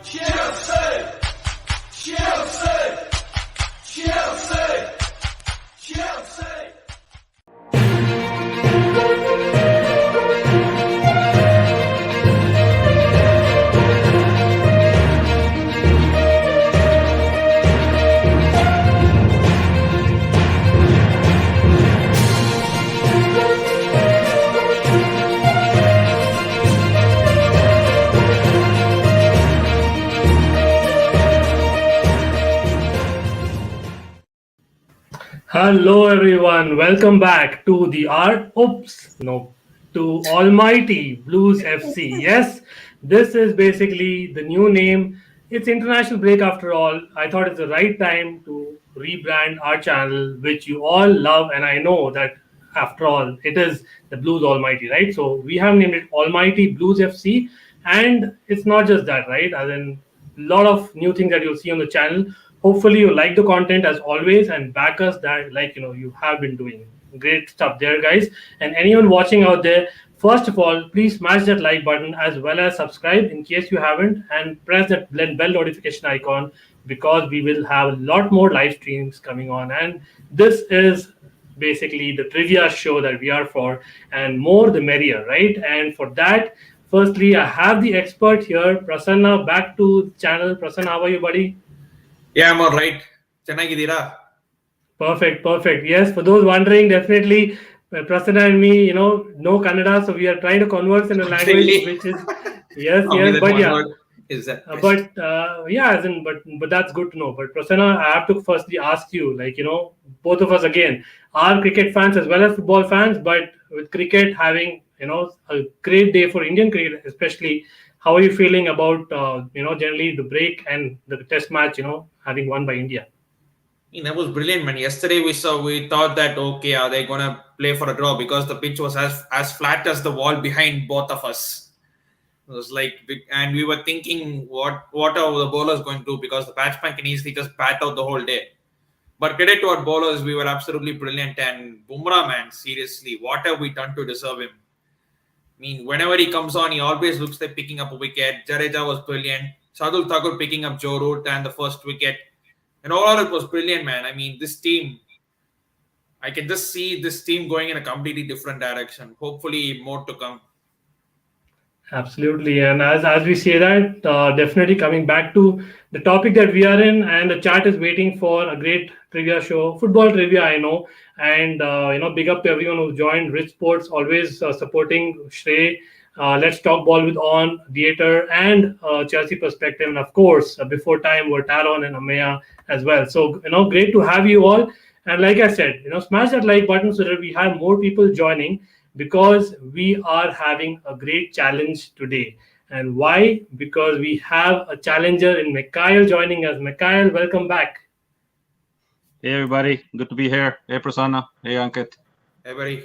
Chelsea! Chelsea! Chelsea! Chelsea! Hello everyone, welcome back to the to Almighty Blues FC. Yes, this is basically the new name. It's international break after all. I thought it's the right time to rebrand our channel, which you all love, and I know that after all, it is the Blues Almighty, right? So we have named it Almighty Blues FC, and it's not just that, right? As in a lot of new things that you'll see on the channel. Hopefully you like the content as always and back us that you have been doing great stuff there, guys. And anyone watching out there, first of all, please smash that like button as well as subscribe in case you haven't, and press that bell notification icon, because we will have a lot more live streams coming on. And this is basically the trivia show that we are for, and more the merrier, right? And for that, firstly, I have the expert here, Prasanna, back to the channel. Prasanna, how are you, buddy? Yeah, I'm all right. Chennagidira. Perfect. Yes, for those wondering, definitely Prasanna and me, no Kannada, so we are trying to converse in a language which is yes, but yeah. Is that but that's good to know. But Prasanna, I have to firstly ask you, both of us again are cricket fans as well as football fans, but with cricket having a great day for Indian cricket, especially. How are you feeling about generally the break and the test match having won by India? That was brilliant, man. Yesterday we thought that okay, are they gonna play for a draw, because the pitch was as flat as the wall behind both of us. It was and we were thinking what are the bowlers going to do, because the batsman can easily just bat out the whole day. But credit to our bowlers, we were absolutely brilliant. And Bumrah, man, seriously, what have we done to deserve him? I mean, whenever he comes on, he always looks like picking up a wicket. Jadeja was brilliant. Shardul Thakur picking up Joe Root and the first wicket. And all it was brilliant, man. I mean, this team, I can just see this team going in a completely different direction. Hopefully, more to come. Absolutely. And as we say that, definitely coming back to the topic that we are in, and the chat is waiting for a great trivia show, football trivia, I know. And, big up to everyone who joined. Rich Sports, always supporting Shrey. Let's Talk Ball with On, Theatre, and Chelsea Perspective. And of course, before time were Taron and Ameya as well. So, great to have you all. And like I said, smash that like button so that we have more people joining, because we are having a great challenge today. And why? Because we have a challenger in McKyle joining us. McKyle, welcome back. Hey everybody, good to be here. Hey Prasanna, hey Ankit. Hey buddy.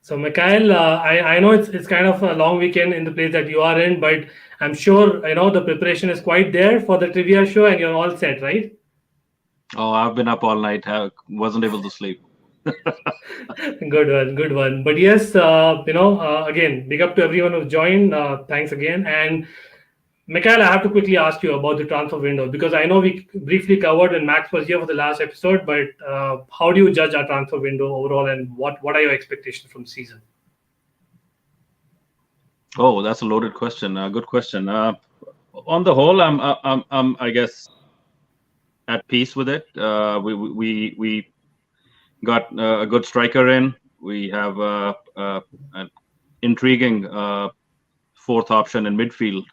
So McKyle, I know it's kind of a long weekend in the place that you are in, but I'm sure the preparation is quite there for the trivia show, and you're all set, right? Oh, I've been up all night. Wasn't able to sleep. Good one. But yes, again, big up to everyone who joined. Thanks again. And McKyle, I have to quickly ask you about the transfer window, because I know we briefly covered when Max was here for the last episode, but how do you judge our transfer window overall, and what are your expectations from the season? Oh, that's a loaded question. Good question. On the whole, I'm I guess at peace with it. We got a good striker in. We have an intriguing fourth option in midfield,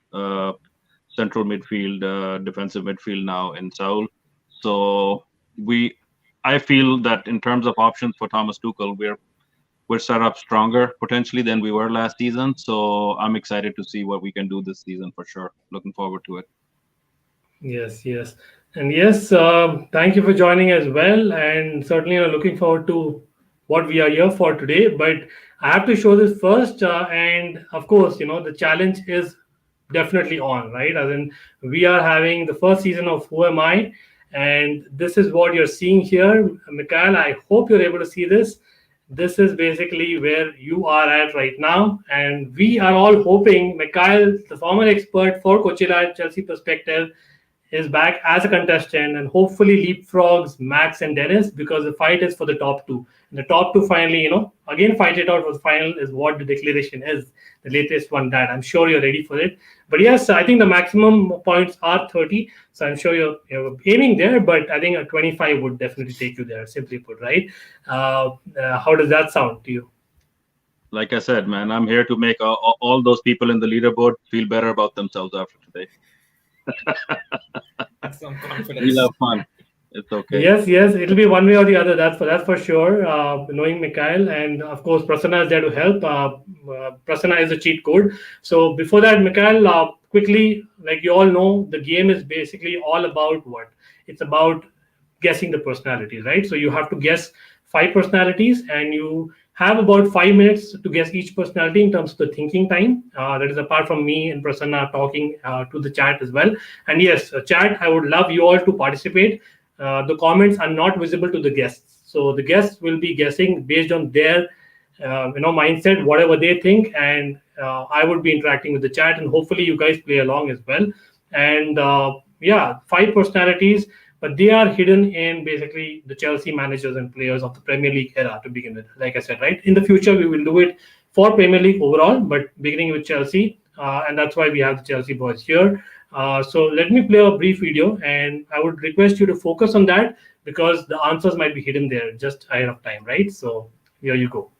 central midfield, defensive midfield now in Saul. So I feel that in terms of options for Thomas Tuchel, we're set up stronger potentially than we were last season. So I'm excited to see what we can do this season for sure. Looking forward to it. Yes. And yes, thank you for joining as well. And certainly looking forward to what we are here for today. But I have to show this first. And of course, the challenge is definitely on, right? As in, we are having the first season of Who Am I? And this is what you're seeing here. McKyle, I hope you're able to see this. this is basically where you are at right now. And we are all hoping McKyle, the former expert for Coachella Chelsea Perspective, is back as a contestant and hopefully leapfrogs Max and Dennis, because the fight is for the top two. And the top two finally, again fight it out for the final is what the declaration is, the latest one that I'm sure you're ready for it. But yes, I think the maximum points are 30. So I'm sure you're aiming there, but I think a 25 would definitely take you there, simply put, right? How does that sound to you? Like I said, man, I'm here to make all those people in the leaderboard feel better about themselves after today. That's some confidence. We'll have fun. It's okay. Yes, it'll be one way or the other. That's for sure. Knowing McKyle, and of course Prasanna is there to help. Prasanna is a cheat code. So before that, McKyle, quickly, like you all know, the game is basically all about what? It's about guessing the personalities, right? So you have to guess 5 personalities, and you have about 5 minutes to guess each personality in terms of the thinking time. That is apart from me and Prasanna talking to the chat as well. And yes, chat, I would love you all to participate. The comments are not visible to the guests, so the guests will be guessing based on their mindset, whatever they think, and I would be interacting with the chat, and hopefully you guys play along as well. And 5 personalities, but they are hidden in basically the Chelsea managers and players of the Premier League era to begin with. Like I said, right, in the future we will do it for Premier League overall, but beginning with Chelsea, and that's why we have the Chelsea boys here. So let me play a brief video, and I would request you to focus on that because the answers might be hidden there just ahead of time, right? So here you go.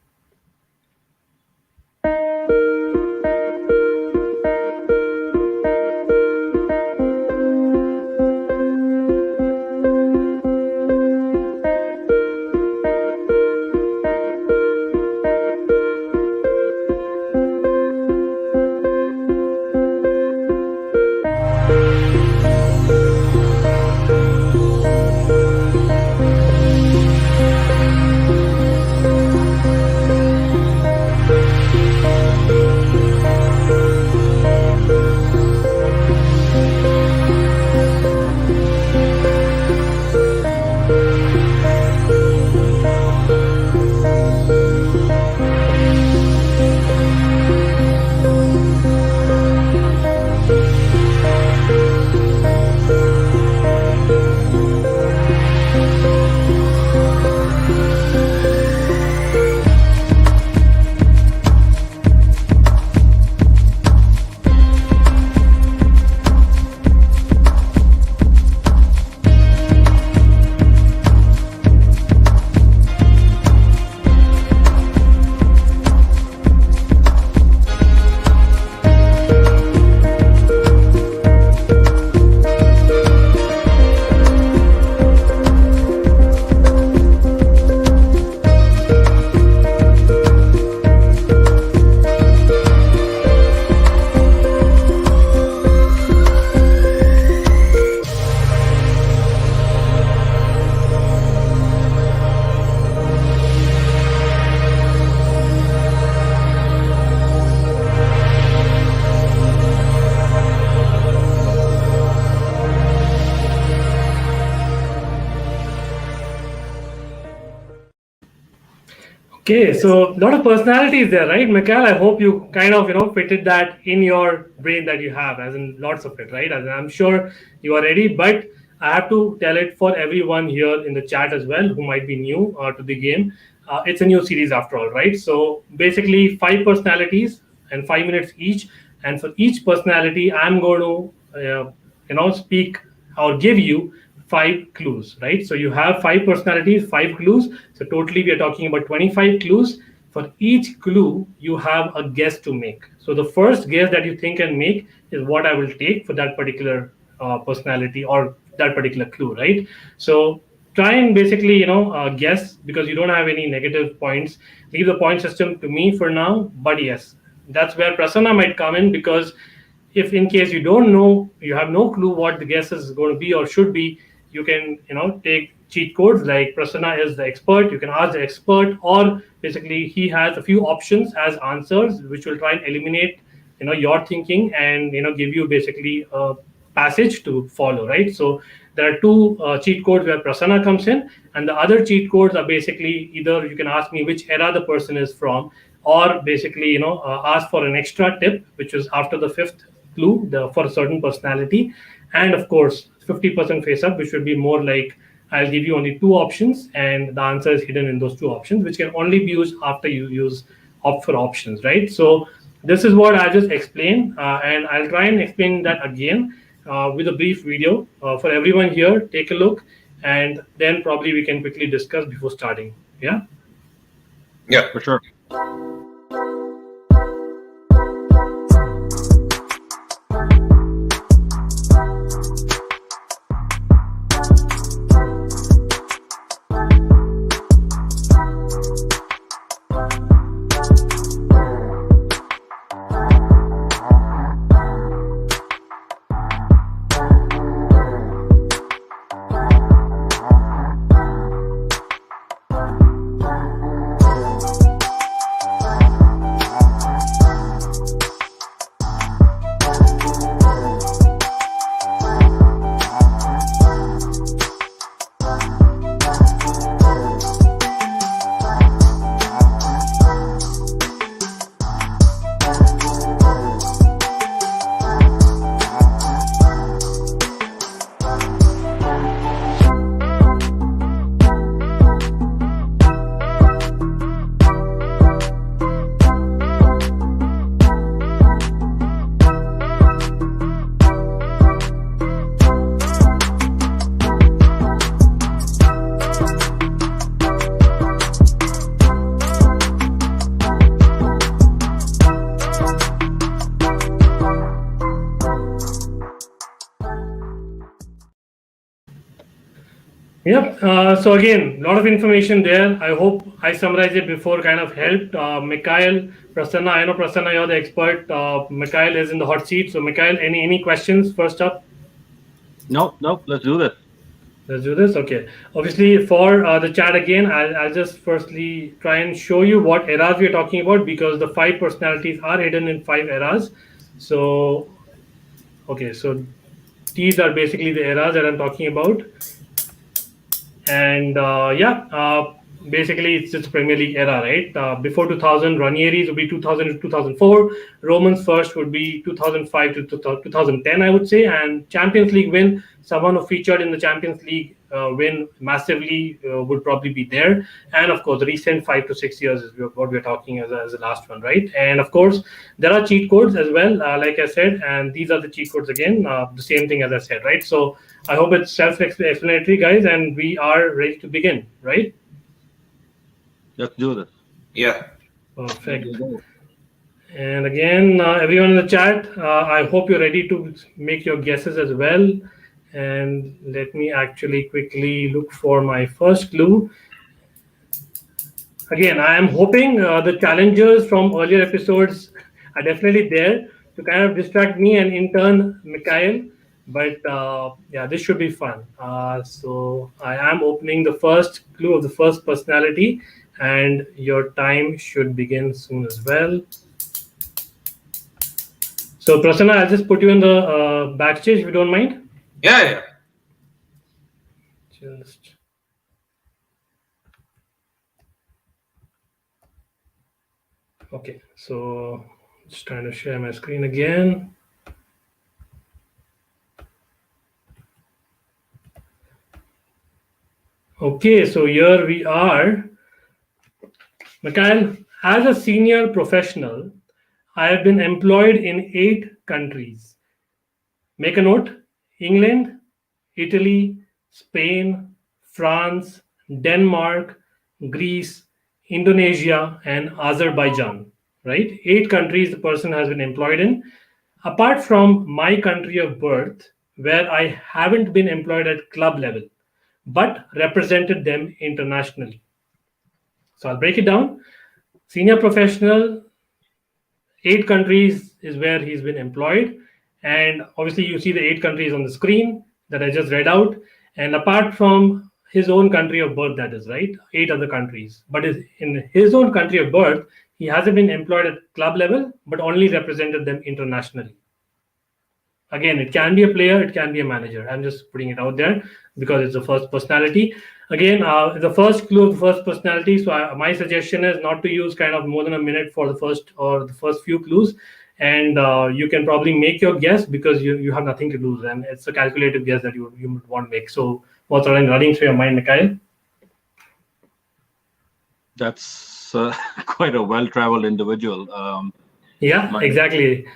Okay, so a lot of personalities there, right, McKyle? I hope you kind of, fitted that in your brain that you have, as in lots of it, right? As in, I'm sure you are ready, but I have to tell it for everyone here in the chat as well who might be new to the game. It's a new series after all, right? So basically 5 personalities and 5 minutes each. And for each personality, I'm going to, speak or give you 5 clues, right? So you have 5 personalities, 5 clues. So totally we are talking about 25 clues. For each clue, you have a guess to make. So the first guess that you think and make is what I will take for that particular personality or that particular clue, right? So try and basically, guess, because you don't have any negative points. Leave the point system to me for now. But yes, that's where Prasanna might come in, because if in case you don't know, you have no clue what the guess is going to be or should be, you can, take cheat codes like Prasanna is the expert. You can ask the expert, or basically he has a few options as answers, which will try and eliminate, your thinking and, give you basically a passage to follow, right? So there are two cheat codes where Prasanna comes in, and the other cheat codes are basically either you can ask me which era the person is from, or basically ask for an extra tip, which is after the fifth clue for a certain personality, and of course 50% face up, which would be more like I'll give you only two options, and the answer is hidden in those two options, which can only be used after you use opt for options, right? So this is what I just explained, and I'll try and explain that again with a brief video for everyone here. Take a look, and then probably we can quickly discuss before starting. Yeah. Yeah. For sure. Yep. So again, a lot of information there. I hope I summarized it before, kind of helped. McKyle, Prasanna, I know Prasanna, you're the expert. McKyle is in the hot seat. So McKyle, any questions first up? No, let's do this. Let's do this. Okay. Obviously, for the chat again, I'll just firstly try and show you what eras we're talking about, because the 5 personalities are hidden in 5 eras. So, okay. So these are basically the eras that I'm talking about. And basically it's just Premier League era, right? Before 2000, Ranieri's would be 2000 to 2004. Romans first would be 2005 to 2010, I would say. And Champions League win, someone who featured in the Champions League win massively would probably be there. And of course, the recent 5 to 6 years is what we're talking as the last one, right? And of course, there are cheat codes as well, like I said, and these are the cheat codes again, the same thing as I said, right? So I hope it's self-explanatory, guys, and we are ready to begin, right? Let's do this. Yeah. Perfect. And again, everyone in the chat, I hope you're ready to make your guesses as well. And let me actually quickly look for my first clue. Again, I am hoping the challengers from earlier episodes are definitely there to kind of distract me and in turn McKyle. But yeah, this should be fun. So I am opening the first clue of the first personality, and your time should begin soon as well. So Prasanna, I'll just put you in the backstage if you don't mind. Yeah. Just okay. So just trying to share my screen again. Okay, so here we are. McKyle, as a senior professional, I have been employed in 8 countries. Make a note: England, Italy, Spain, France, Denmark, Greece, Indonesia, and Azerbaijan, right? 8 countries the person has been employed in. Apart from my country of birth, where I haven't been employed at club level, but represented them internationally. So I'll break it down. Senior professional, 8 countries is where he's been employed. And obviously you see the 8 countries on the screen that I just read out. And apart from his own country of birth, that is, right? 8 other countries. But in his own country of birth, he hasn't been employed at club level, but only represented them internationally. Again, it can be a player, it can be a manager. I'm just putting it out there because it's the first personality. Again, the first clue, the first personality. So my suggestion is not to use kind of more than a minute for the first few clues, and you can probably make your guess because you have nothing to lose, and it's a calculative guess that you would want to make. So what's running through your mind, McKyle? That's quite a well-traveled individual. Exactly.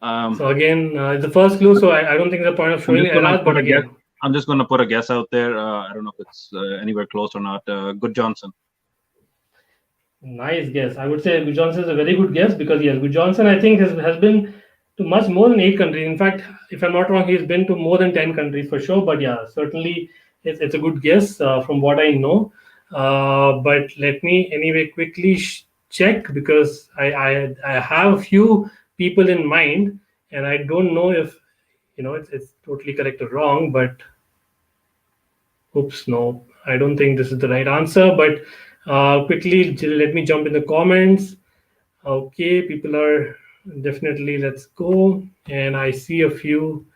So again, it's the first clue, so I don't think the point of showing the errors, but again, I'm just going to put a guess out there. I don't know if it's anywhere close or not. Good Johnson. Nice guess. I would say Good Johnson is a very good guess because yes, Good Johnson I think has been to much more than 8 countries. In fact, if I'm not wrong, he's been to more than 10 countries for sure. But yeah, certainly it's a good guess from what I know. But let me anyway quickly check because I have a few people in mind, and I don't know if it's totally correct or wrong. But oops, no, I don't think this is the right answer. But quickly, let me jump in the comments. Okay, people are definitely, let's go. And I see a few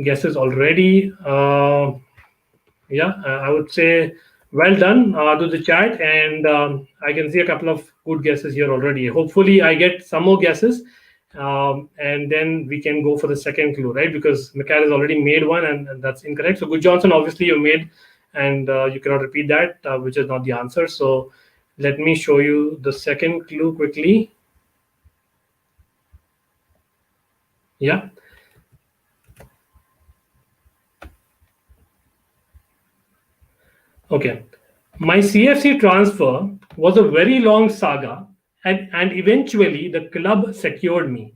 guesses already. I would say well done to the chat. And I can see a couple of good guesses here already. Hopefully, I get some more guesses. And then we can go for the second clue, right? Because McKyle has already made one, and that's incorrect. So Good Johnson, obviously, you made, and you cannot repeat that, which is not the answer. So let me show you the second clue quickly. Yeah. Okay. My CFC transfer was a very long saga, and eventually the club secured me,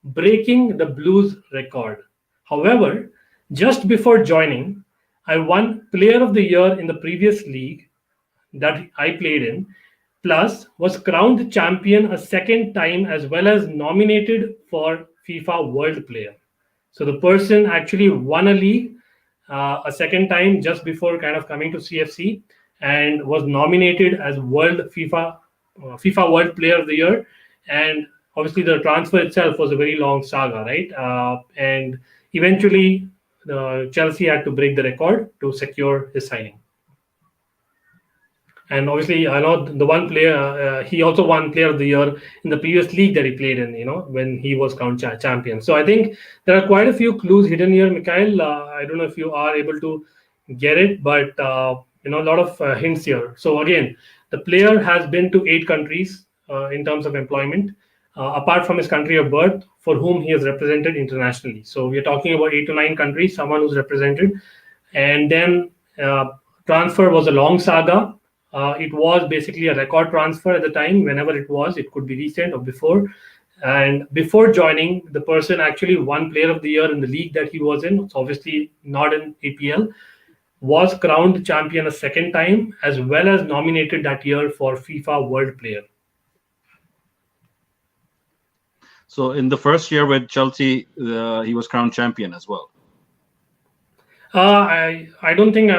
breaking the Blues record. However, just before joining, I won Player of the Year in the previous league that I played in, plus was crowned champion a second time as well as nominated for FIFA World Player. So the person actually won a league a second time just before kind of coming to CFC and was nominated as FIFA World Player of the Year. And obviously the transfer itself was a very long saga, right? And eventually Chelsea had to break the record to secure his signing. And obviously, I know the one player, he also won Player of the Year in the previous league that he played in, when he was crowned champion. So I think there are quite a few clues hidden here, McKyle. I don't know if you are able to get it, but, a lot of hints here. So again, the player has been to 8 countries in terms of employment, apart from his country of birth, for whom he has represented internationally. So we're talking about 8 to 9 countries, someone who's represented. And then transfer was a long saga. It was basically a record transfer at the time, whenever it was. It could be recent or before. And before joining, the person actually won Player of the Year in the league that he was in. It's obviously not in APL. Was crowned champion a second time, as well as nominated that year for FIFA World Player. So in the first year with Chelsea, he was crowned champion as well. I don't think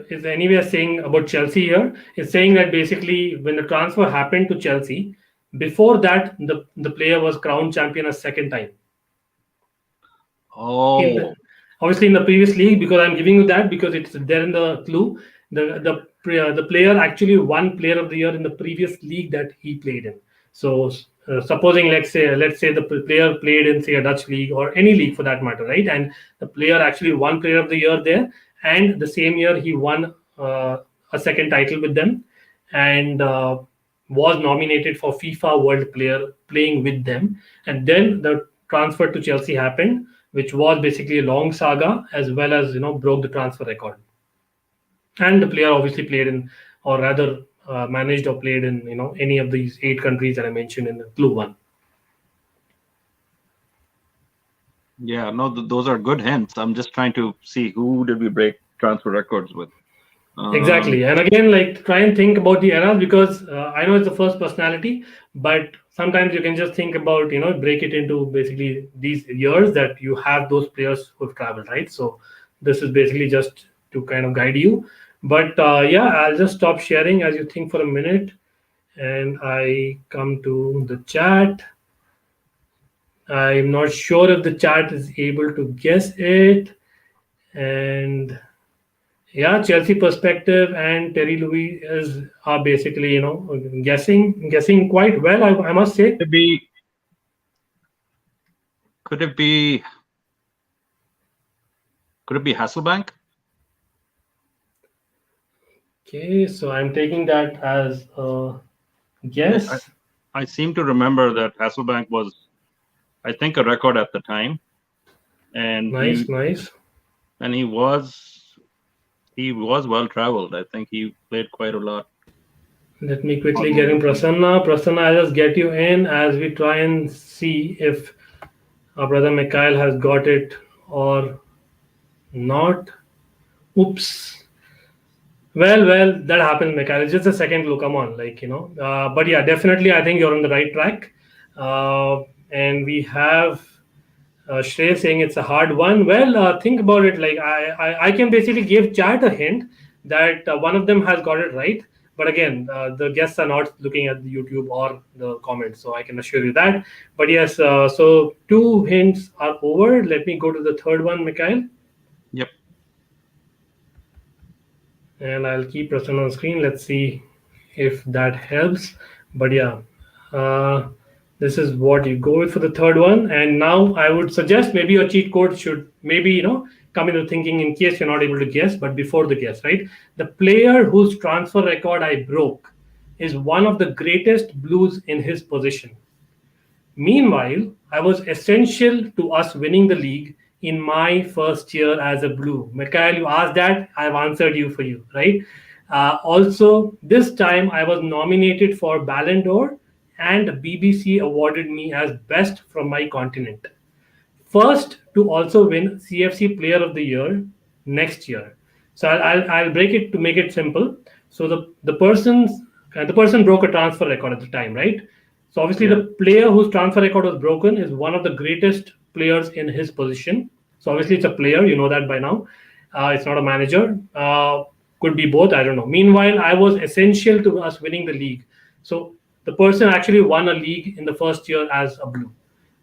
is anywhere saying about Chelsea here. It's saying that basically when the transfer happened to Chelsea, before that the player was crowned champion a second time. Oh. Obviously in the previous league, because I'm giving you that because it's there in the clue. The player actually won Player of the Year in the previous league that he played in. So supposing let's say the player played in, say, a Dutch league or any league for that matter, right? And the player actually won Player of the Year there, and the same year he won a second title with them, and was nominated for FIFA World Player playing with them. And then the transfer to Chelsea happened, which was basically a long saga, as well as broke the transfer record. And the player obviously played in, or rather managed or played in any of these 8 countries that I mentioned in the clue 1. Yeah, no, those are good hints. I'm just trying to see who did we break transfer records with. Exactly. And again, try and think about the era, because I know it's the first personality, but sometimes you can just think about break it into basically these years that you have those players who've traveled, right? So this is basically just to kind of guide you. But I'll just stop sharing as you think for a minute, and I come to the chat. I'm not sure if the chat is able to guess it. And yeah, Chelsea Perspective and Terry Louis is are basically, guessing quite well, I must say. Could it be? Could it be? Could it be Hasselbank? Okay, so I'm taking that as a guess. I seem to remember that Hasselbank was, I think, a record at the time, and Nice, nice. he was well traveled. I think he played quite a lot. Let me quickly get in Prasanna. Prasanna, I'll just get you in as we try and see if our brother McKyle has got it or not. Oops. Well, that happens, McKyle. It's just a second clue. Come on, but yeah, definitely, I think you're on the right track. And we have Shrey saying it's a hard one. Well, think about it. Like I can basically give chat a hint that one of them has got it right. But again, the guests are not looking at the YouTube or the comments, so I can assure you that. But yes, so two hints are over. Let me go to the third one, Mikhail. Yep. And I'll keep Prasanna on screen. Let's see if that helps. But yeah, this is what you go with for the third one. And now I would suggest maybe your cheat code should maybe come into thinking in case you're not able to guess, but before the guess, right? The player whose transfer record I broke is one of the greatest Blues in his position. Meanwhile, I was essential to us winning the league in my first year as a Blue. Mikhail, you asked that, I've answered you for you, right? Also, this time I was nominated for Ballon d'Or and BBC awarded me as best from my continent. First to also win CFC Player of the Year next year. So I'll break it to make it simple. So the person broke a transfer record at the time, right? So obviously the player whose transfer record was broken is one of the greatest players in his position. So obviously it's a player, you know that by now. It's not a manager. Could be both, I don't know. Meanwhile, I was essential to us winning the league. So the person actually won a league in the first year as a Blue.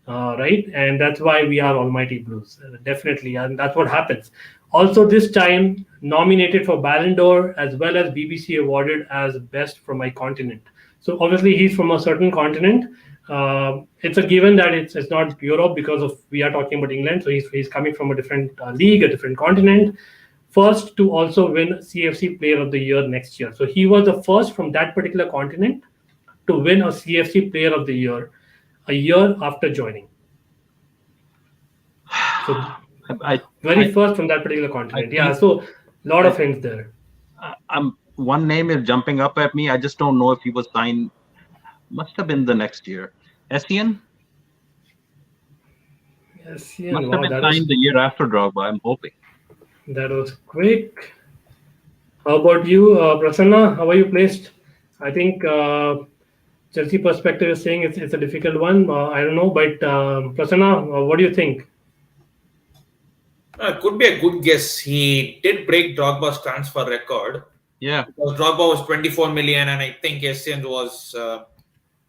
Right? And that's why we are Almighty Blues, definitely. And that's what happens. Also, this time nominated for Ballon d'Or as well as BBC awarded as best from my continent. So obviously he's from a certain continent. It's a given that it's not Europe because of we are talking about England. So he's coming from a different league, a different continent. First to also win CFC Player of the Year next year. So he was the first from that particular continent to win a CFC Player of the Year a year after joining. So first from that particular continent. So a lot of hints there. One name is jumping up at me. I just don't know if he was signed. Must have been the next year. Essien? Essien. Must have been signed the year after Drogba, I'm hoping. That was quick. How about you, Prasanna? How are you placed? I think Chelsea Perspective is saying it's a difficult one. I don't know, but Prasanna, what do you think? It could be a good guess. He did break Drogba's transfer record. Yeah. Because Drogba was 24 million, and I think Essien was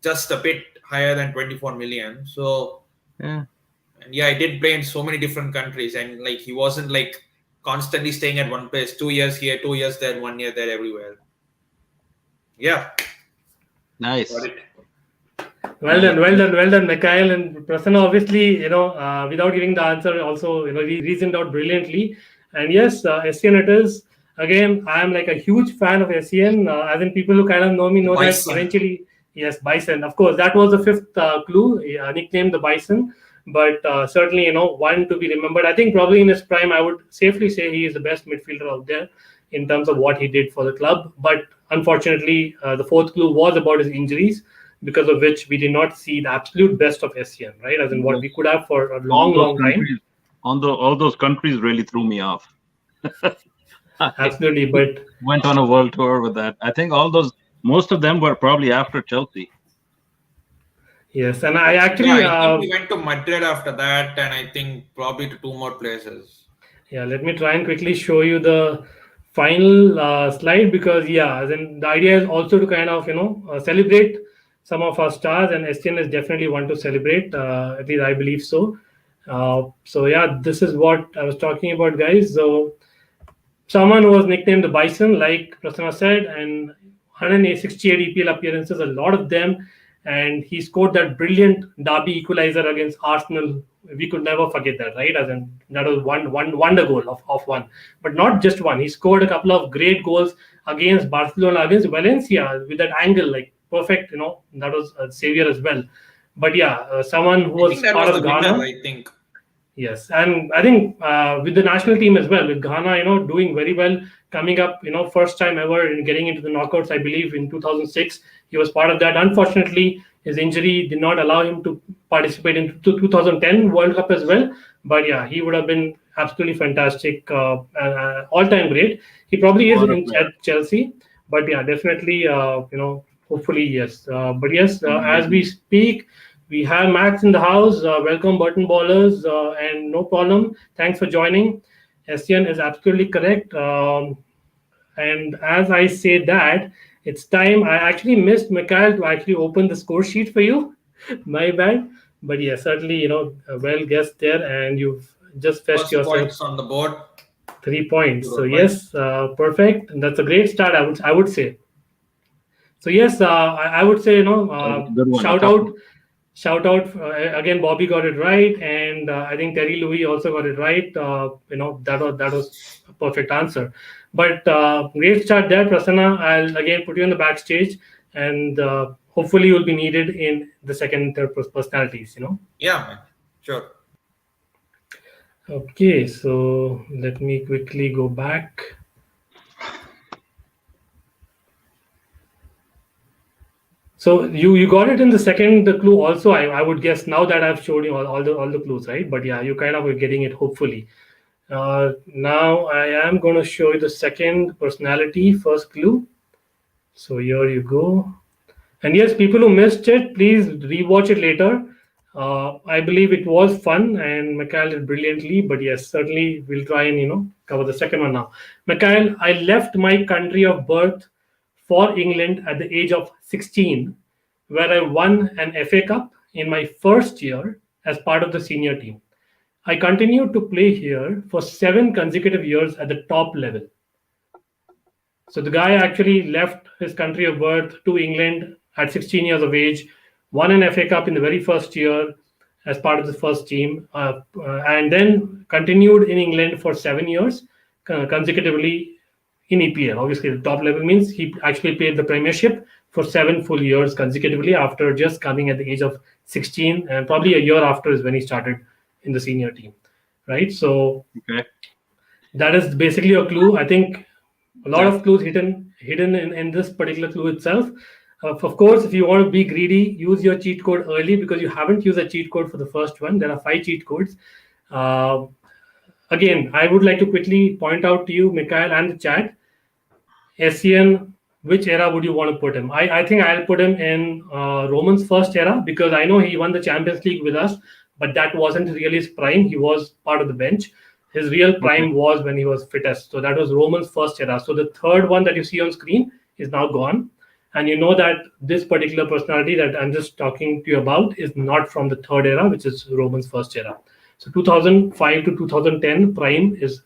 just a bit higher than 24 million. So, yeah. And yeah, he did play in so many different countries, and like he wasn't like constantly staying at one place. 2 years here, 2 years there, 1 year there, everywhere. Yeah. Nice. Got it. Well done, Mikhail and Prasanna. Obviously, without giving the answer, also, he reasoned out brilliantly. And yes, Essien it is. Again, I am like a huge fan of Essien. As in, people who kind of know me know Bison. that eventually, yes, Bison. Of course, that was the fifth clue, nicknamed the Bison. But certainly, one to be remembered. I think probably in his prime, I would safely say he is the best midfielder out there in terms of what he did for the club. But unfortunately, the fourth clue was about his injuries, because of which we did not see the absolute best of Essien, right? As in what we could have for a long time. All those countries really threw me off. Absolutely, but went on a world tour with that. I think most of them were probably after Chelsea. Yes, and I actually I think we went to Madrid after that, and I think probably to 2 more places. Yeah, let me try and quickly show you the final slide, because as in the idea is also to kind of celebrate some of our stars, and Estienne is definitely one to celebrate. At least I believe so. So yeah, this is what I was talking about, guys. So someone who was nicknamed the Bison, like Prasanna said, and 168 EPL appearances, a lot of them, and he scored that brilliant derby equalizer against Arsenal. We could never forget that, right? As in, that was one wonder goal of one, but not just one. He scored a couple of great goals against Barcelona, against Valencia with that angle, like perfect. That was a savior as well. But yeah, someone who I was think that part was of the winner, Ghana. I think. Yes, and I think with the national team as well, with Ghana, doing very well, coming up, first time ever in getting into the knockouts. I believe in 2006, he was part of that. Unfortunately, his injury did not allow him to participate in 2010 World Cup as well. But yeah, he would have been absolutely fantastic, all-time great. He probably is What a in player. at Chelsea, but yeah, definitely, hopefully yes. But yes, as we Amazing. speak. We have Max in the house. Welcome, Burton Ballers, and no problem. Thanks for joining. Estienne is absolutely correct. And as I say that, it's time. I actually missed McKyle to actually open the score sheet for you. My bad. But yeah, certainly, well guessed there, and you've just fetched First yourself points on the board. 3 points. So Good points. yes, perfect. And that's a great start. I would say. So yes, I would say, That was a good one. A shout tough out. one. Shout out again, Bobby got it right, and I think Terry Louis also got it right. That was a perfect answer. But great start there, Prasanna. I'll again put you on the backstage, and hopefully you'll be needed in the second and third personalities. Yeah, man. Sure. Okay, so let me quickly go back. So you got it in the second clue also. I would guess, now that I've showed you all the clues, right? But yeah, you kind of were getting it, hopefully. Now I am going to show you the second personality, first clue. So here you go. And yes, people who missed it, please rewatch it later. I believe it was fun, and McKyle did brilliantly. But yes, certainly we'll try and cover the second one now. McKyle, I left my country of birth for England at the age of 16, where I won an FA Cup in my first year as part of the senior team. I continued to play here for 7 consecutive years at the top level. So the guy actually left his country of birth to England at 16 years of age, won an FA Cup in the very first year as part of the first team, and then continued in England for 7 years consecutively in EPL. Obviously, the top level means he actually played the Premiership for 7 full years consecutively after just coming at the age of 16, and probably a year after is when he started in the senior team, right? So Okay. that is basically a clue. I think a lot Yeah. of clues hidden in this particular clue itself. Of course, if you want to be greedy, use your cheat code early, because you haven't used a cheat code for the first one. There are 5 cheat codes. Uh, Again, I would like to quickly point out to you, McKyle, and the chat, SCN, which era would you want to put him? I think I'll put him in Roman's first era, because I know he won the Champions League with us, but that wasn't really his prime. He was part of the bench. His real prime Okay. was when he was fittest. So that was Roman's first era. So the third one that you see on screen is now gone. And you know that this particular personality that I'm just talking to you about is not from the third era, which is Roman's first era. So 2005 to 2010 prime is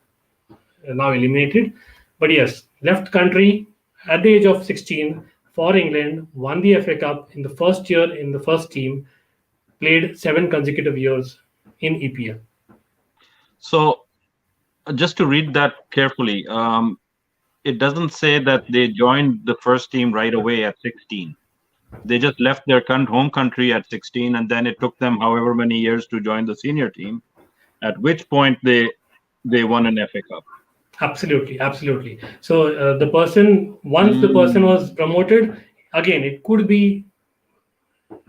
now eliminated. But yes, left country at the age of 16 for England, won the FA Cup in the first year in the first team, played 7 consecutive years in EPL. So just to read that carefully, it doesn't say that they joined the first team right away at 16. They just left their home country at 16, and then it took them however many years to join the senior team, at which point they won an FA Cup. Absolutely, absolutely. So the person, once the person was promoted, again, it could be,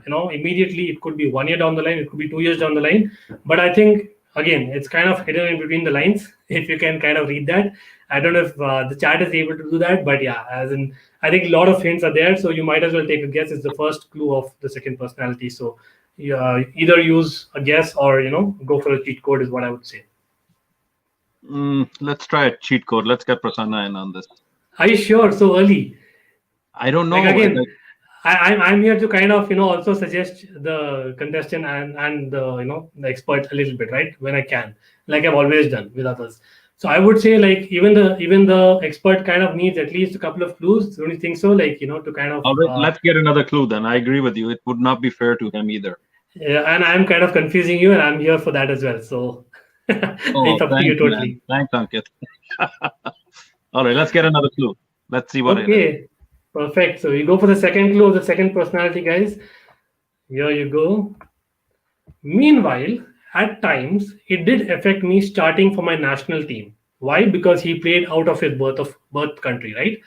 immediately, it could be 1 year down the line, it could be 2 years down the line. But I think, again, it's kind of hidden in between the lines, if you can kind of read that. I don't know if the chat is able to do that, but yeah, as in, I think a lot of hints are there, so you might as well take a guess. It's the first clue of the second personality. So either use a guess or, go for a cheat code is what I would say. Let's try a cheat code. Let's get Prasanna in on this. Are you sure? So early? I don't know. Like, again, I'm here to kind of also suggest the contestant and the the expert a little bit, right, when I can, like I've always done with others. So I would say, like, even the expert kind of needs at least a couple of clues. Don't you think so? Like, to kind of All right, let's get another clue then. I agree with you. It would not be fair to him either. yeah, and I'm kind of confusing you, and I'm here for that as well. So Oh, it's up to you thanks, man. totally. Thanks, Ankit. All right, let's get another clue. Let's see what it is. Okay, perfect. So we go for the second clue of the second personality, guys. Here you go. Meanwhile, at times, it did affect me starting for my national team. Why? Because he played out of his birth country, right?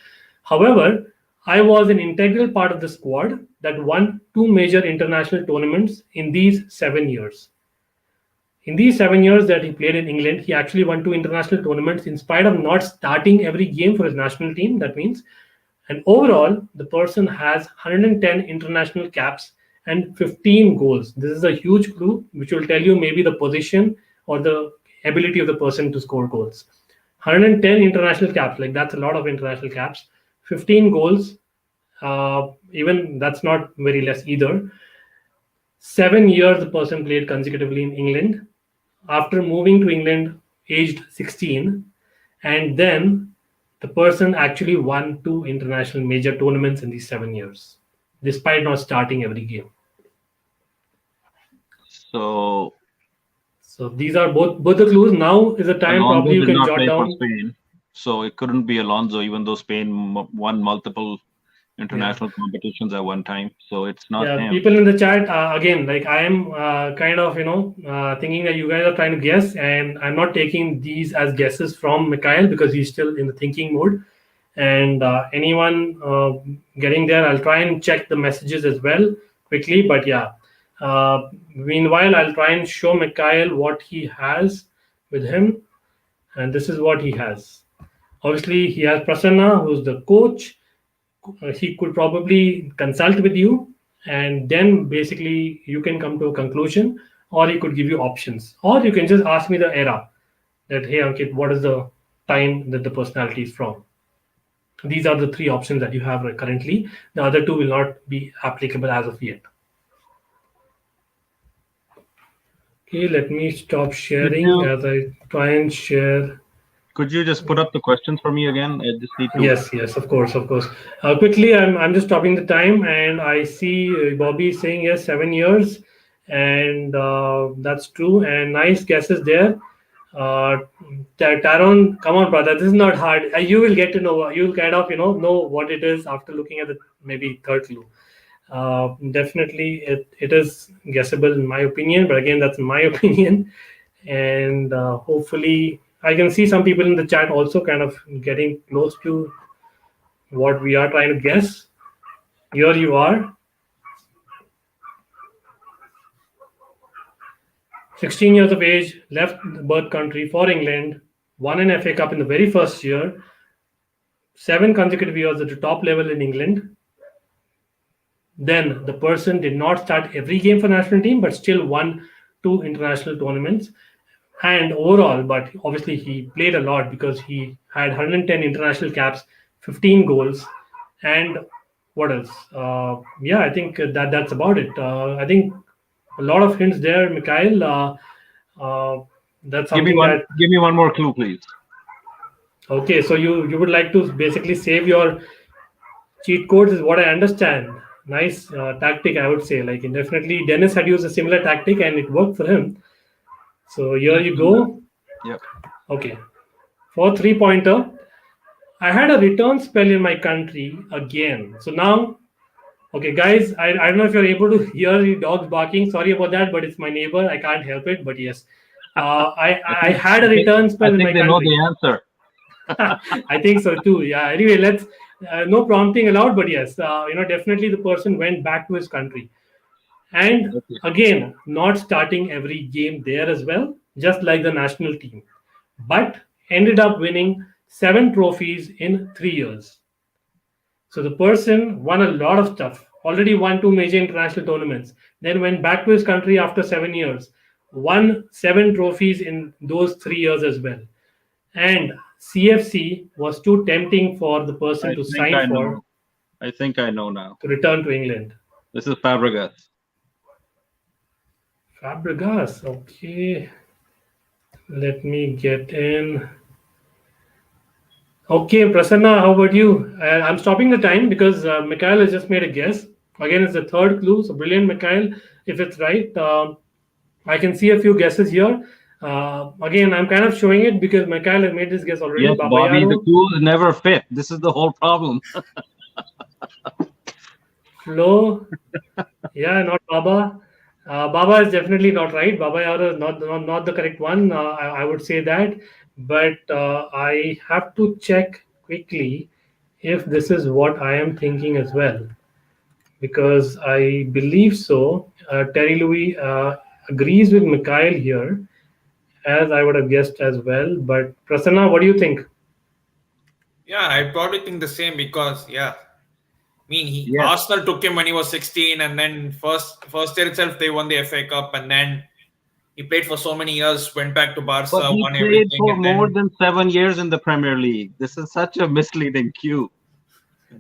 However, I was an integral part of the squad that won two major international tournaments in these 7 years. In these 7 years that he played in England, he actually won two international tournaments in spite of not starting every game for his national team. That means, and overall, the person has 110 international caps and 15 goals. This is a huge clue which will tell you maybe the position or the ability of the person to score goals. 110 international caps, like that's a lot of international caps. 15 goals, even that's not very less either. 7 years the person played consecutively in England. After moving to England, aged 16, and then the person actually won two international major tournaments in these 7 years, despite not starting every game. So So these are both the clues. Now is the time Alonso probably you did can not jot play for down. Spain, so it couldn't be Alonso, even though Spain won multiple international competitions at one time. So it's not Yeah, him. people in the chat, again, like I am kind of thinking that you guys are trying to guess, and I'm not taking these as guesses from McKyle because he's still in the thinking mode. And anyone getting there, I'll try and check the messages as well quickly. But yeah, meanwhile, I'll try and show McKyle what he has with him, and this is what he has. Obviously, he has Prasanna, who's the coach. He could probably consult with you, and then basically you can come to a conclusion, or he could give you options, or you can just ask me the era, that hey Ankit, what is the time that the personality is from. These are the three options that you have currently. The other two will not be applicable as of yet. Okay, let me stop sharing as I try and share. Could you just put up the questions for me again? I just need to. Yes, of course, of course. Quickly, I'm just stopping the time, and I see Bobby saying yes, 7 years, and that's true. And nice guesses there. Taron, come on, brother, this is not hard. You will get to know. You'll kind of know what it is after looking at the maybe third clue. Definitely, it is guessable in my opinion, but again, that's my opinion, and hopefully I can see some people in the chat also kind of getting close to what we are trying to guess. Here you are. 16 years of age, left the birth country for England, won an FA Cup in the very first year, 7 consecutive years at the top level in England. Then the person did not start every game for national team, but still won two international tournaments. And overall, but obviously he played a lot because he had 110 international caps, 15 goals, and what else? Yeah, I think that's about it. I think a lot of hints there, Mikhail. That's something that. Give me one more clue, please. Okay, so you would like to basically save your cheat codes, is what I understand. Nice tactic, I would say. Like, definitely, Dennis had used a similar tactic and it worked for him. So here you go. Yep. Okay. For 3-pointer, I had a return spell in my country again. So now, okay, guys, I don't know if you're able to hear the dogs barking. Sorry about that, but it's my neighbor. I can't help it. But yes, I had a return spell in my they country. know the answer. I think so too. Yeah. Anyway, let's no prompting allowed, but yes, definitely the person went back to his country, and again, not starting every game there as well, just like the national team, but ended up winning 7 trophies in 3 years. So the person won a lot of stuff. Already won two major international tournaments. Then went back to his country after 7 years. Won 7 trophies in those 3 years as well. And CFC was too tempting for the person to sign for. I think I know now. to return to England? This is Fabregas. Fabregas. Okay. Let me get in. Okay, Prasanna, how about you? I'm stopping the time because McKyle has just made a guess. Again, it's the third clue. So brilliant, McKyle. If it's right, I can see a few guesses here. Again, I'm kind of showing it because McKyle has made this guess already. Yes, Bobby, the clues never fit. This is the whole problem. Flo. Yeah, not Baba. Baba is definitely not right. Baba Yaro is not the correct one. I would say that. But I have to check quickly if this is what I am thinking as well. Because I believe so. Terry Louis agrees with Mikhail here, as I would have guessed as well. But Prasanna, what do you think? Yeah, I probably think the same because I mean, Yes. Arsenal took him when he was 16, and then first year itself they won the FA Cup, and then he played for so many years, went back to Barca, But he won played everything, for and more then than 7 years in the Premier League. This is such a misleading cue.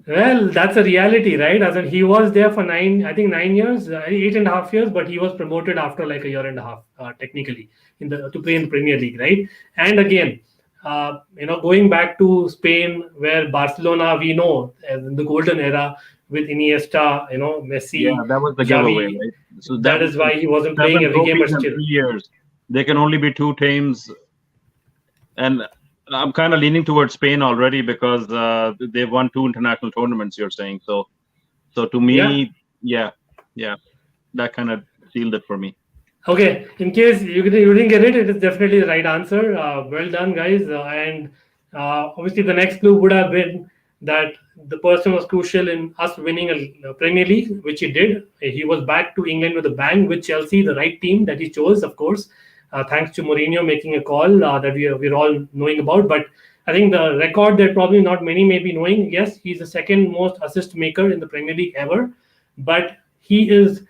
Well, that's a reality, right? As in, he was there for 9 years, 8.5 years, but he was promoted after like a year and a half, technically, to play in Premier League, right? And again, going back to Spain, where Barcelona, we know, in the golden era with Iniesta, Messi, Yeah, that was the giveaway, Xavi. right? So That is why he wasn't playing 7 every game, but trophies in still. 3 years. There can only be 2 teams, and I'm kind of leaning towards Spain already because they've won 2 international tournaments. You're saying so to me, yeah, that kind of sealed it for me. Okay, in case you didn't get it, it is definitely the right answer. Well done, guys. And obviously, the next clue would have been that the person was crucial in us winning a Premier League, which he did. He was back to England with a bang with Chelsea, the right team that he chose, of course, thanks to Mourinho making a call that we're all knowing about. But I think the record that probably not many may be knowing, yes, he's the second most assist maker in the Premier League ever, but he is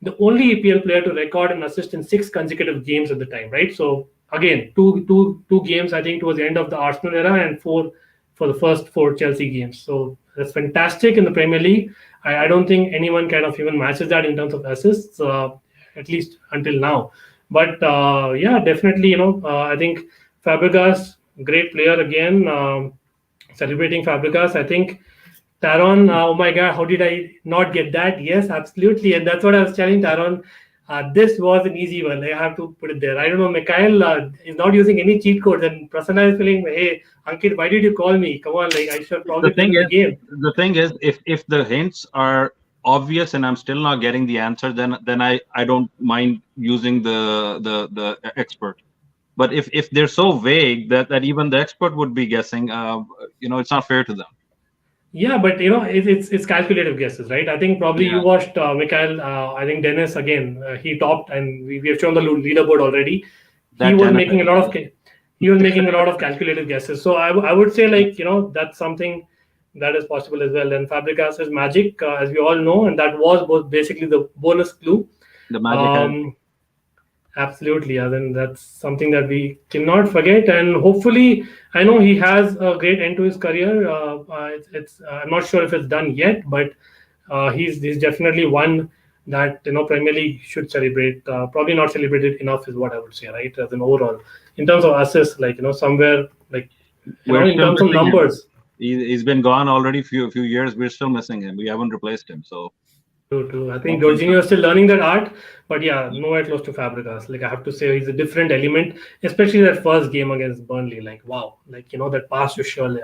the only EPL player to record an assist in 6 consecutive games at the time, right? So again, two games, I think, towards the end of the Arsenal era, and 4 for the first 4 Chelsea games. So that's fantastic in the Premier League. I don't think anyone kind of even matches that in terms of assists, at least until now. But definitely, I think Fabregas, great player again. Celebrating Fabregas, I think. Taron, oh my God, how did I not get that? Yes, absolutely. And that's what I was telling Taron. This was an easy one. I have to put it there. I don't know, McKyle is not using any cheat codes, and Prasanna is feeling, hey, Ankit, why did you call me? Come on, like I should probably play the game. The thing is, if the hints are obvious and I'm still not getting the answer, then I don't mind using the expert. But if they're so vague that even the expert would be guessing, it's not fair to them. Yeah, but it's calculative guesses, right? I think probably you watched McKyle. I think Dennis again. He topped, and we have shown the leaderboard already. He was making a lot of calculative guesses. So I would say that's something that is possible as well. And Fabregas is magic, as we all know, and that was basically the bonus clue. The magic. Absolutely, then that's something that we cannot forget, and hopefully, I know he has a great end to his career. I'm not sure if it's done yet, but he's definitely one that Premier League should celebrate. Probably not celebrated enough is what I would say, right? As an overall, in terms of assists, somewhere in terms of numbers. He's been gone already few years. We're still missing him. We haven't replaced him, so. True. I think Jorginho is still learning that art, but nowhere close to Fabregas. I have to say, he's a different element, especially that first game against Burnley. Wow, that pass to Shirley,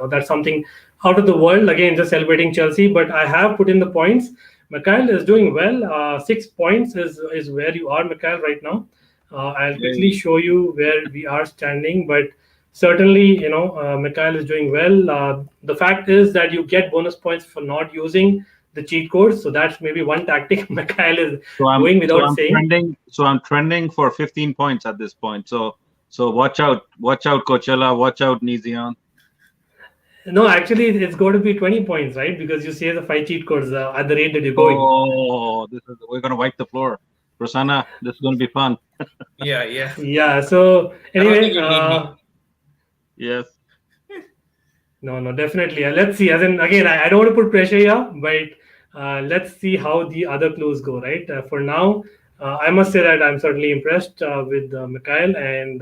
that's something out of the world. Again, just celebrating Chelsea, but I have put in the points. McKyle is doing well. 6 points is where you are, McKyle, right now. I'll quickly show you where we are standing, but certainly, McKyle is doing well. The fact is that you get bonus points for not using the cheat codes, so that's maybe one tactic McKyle is going without saying. I'm trending for 15 points at this point. So watch out, Coachella, watch out, Nizian. No, actually, it's going to be 20 points, right? Because you say the 5 cheat codes at the rate that you're going. Oh, we're going to wipe the floor. Prasanna, this is going to be fun. Yeah. Yeah. So anyway, yes. No, no, definitely. Let's see. As in, again, I don't want to put pressure here, but let's see how the other clues go, right? For now, I must say that I'm certainly impressed with McKyle and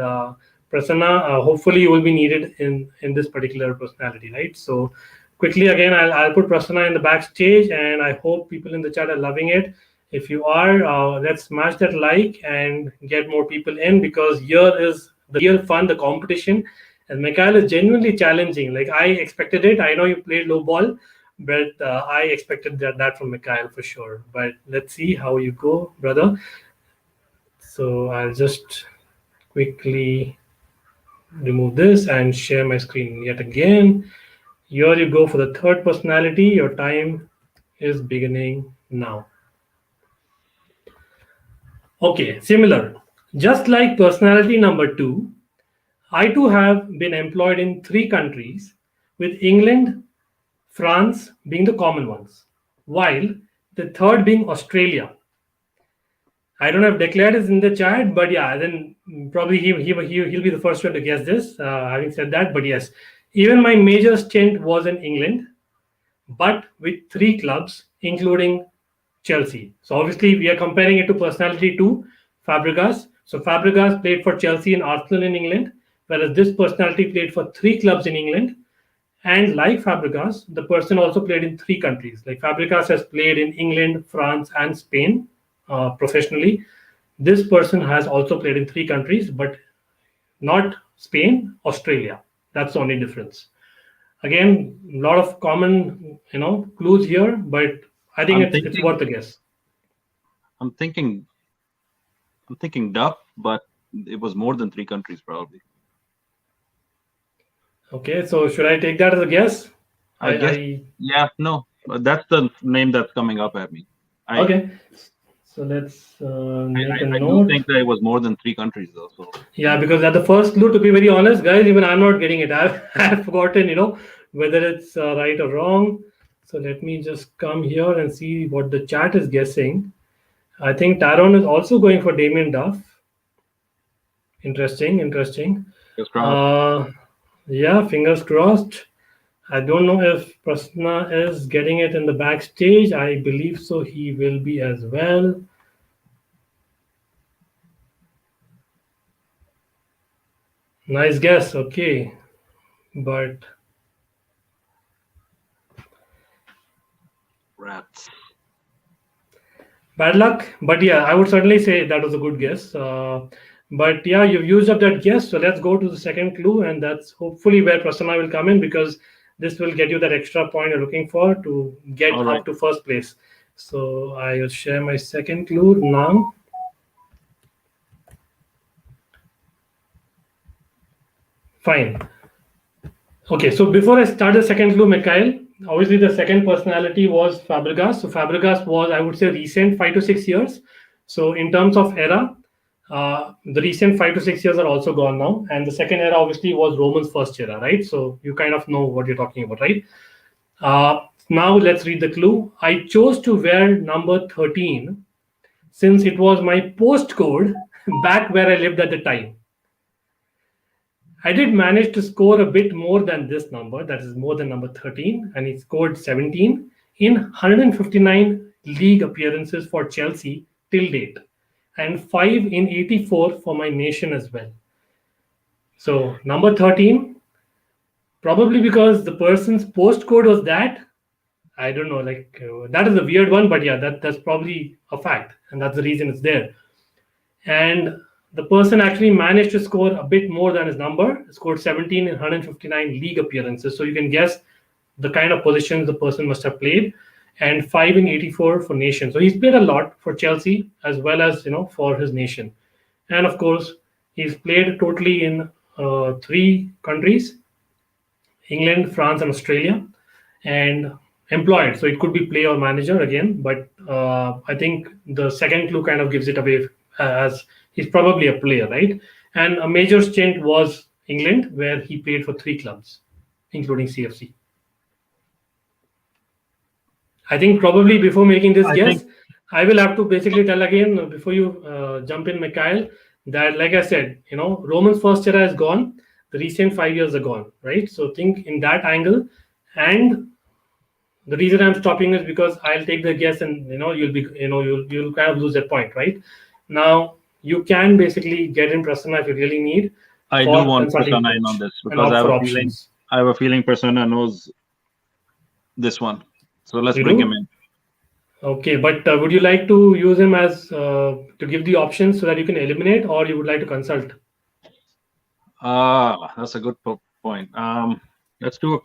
Prasanna. Hopefully, you will be needed in this particular personality, right? So, quickly again, I'll put Prasanna in the backstage, and I hope people in the chat are loving it. If you are, let's smash that like and get more people in, because here is the real fun, the competition. And McKyle is genuinely challenging. Like, I expected it. I know you played low ball, but I expected that from McKyle for sure. But let's see how you go, brother. So I'll just quickly remove this and share my screen yet again. Here you go for the third personality. Your time is beginning now. Okay, similar. Just like personality number 2, I too have been employed in 3 countries, with England, France being the common ones, while the third being Australia. I don't have declared this in the chat, but yeah, then probably he'll be the first one to guess this. Having said that, but yes, even my major stint was in England, but with 3 clubs, including Chelsea. So obviously, we are comparing it to personality 2, Fabregas. So Fabregas played for Chelsea and Arsenal in England, whereas this personality played for 3 clubs in England. And like Fabregas, the person also played in 3 countries. Like Fabregas has played in England, France, and Spain professionally. This person has also played in 3 countries, but not Spain, Australia. That's the only difference. Again, a lot of common, clues here, but I think it's worth a guess. I'm thinking Duff, but it was more than 3 countries probably. Okay, so should I take that as a guess? I guess. Yeah, no, that's the name that's coming up at me. Okay, so let's make a I note. do think that it was more than 3 countries though. So. Yeah, because at the first clue, to be very honest, guys, even I'm not getting it. I've forgotten, whether it's right or wrong. So let me just come here and see what the chat is guessing. I think Taron is also going for Damien Duff. Interesting. Yeah, fingers crossed. I don't know if Prasanna is getting it in the backstage. I believe so. He will be as well. Nice guess. Okay. But Rats. bad luck. But yeah, I would certainly say that was a good guess. But yeah, you've used up that guess. So let's go to the second clue. And that's hopefully where Prasanna will come in, because this will get you that extra point you're looking for to get up to first place. So I will share my second clue now. Fine. Okay, so before I start the second clue, McKyle, obviously the second personality was Fabregas. So Fabregas was, I would say, recent 5 to 6 years. So in terms of era, the recent 5 to 6 years are also gone now. And the second era obviously was Roman's first era, right? So you kind of know what you're talking about, right? Now let's read the clue. I chose to wear number 13 since it was my postcode back where I lived at the time. I did manage to score a bit more than this number, that is more than number 13, and he scored 17 in 159 league appearances for Chelsea till date, and 5 in 84 for my nation as well. So number 13, probably because the person's postcode was that. I don't know, that is a weird one, but yeah, that's probably a fact, and that's the reason it's there. And the person actually managed to score a bit more than his number, scored 17 in 159 league appearances. So you can guess the kind of positions the person must have played, and 5 in 84 for nation. So he's played a lot for Chelsea as well as, for his nation. And of course, he's played totally in 3 countries, England, France, and Australia, and employed. So it could be player or manager again, but I think the second clue kind of gives it away as he's probably a player, right? And a major stint was England, where he played for 3 clubs, including CFC. I think probably before making this guess, I will have to basically tell again, before you jump in, McKyle, that like I said, Roman's first era is gone, the recent 5 years are gone, right? So think in that angle. And the reason I'm stopping is because I'll take the guess, and you'll kind of lose that point, right? Now you can basically get in Prasanna if you really need I for do want consulting Prasanna in coach on this and because opt for options. I have a feeling Prasanna knows this one. So let's You bring do? him in. Okay, but would you like to use him as to give the options so that you can eliminate, or you would like to consult? That's a good point. Let's do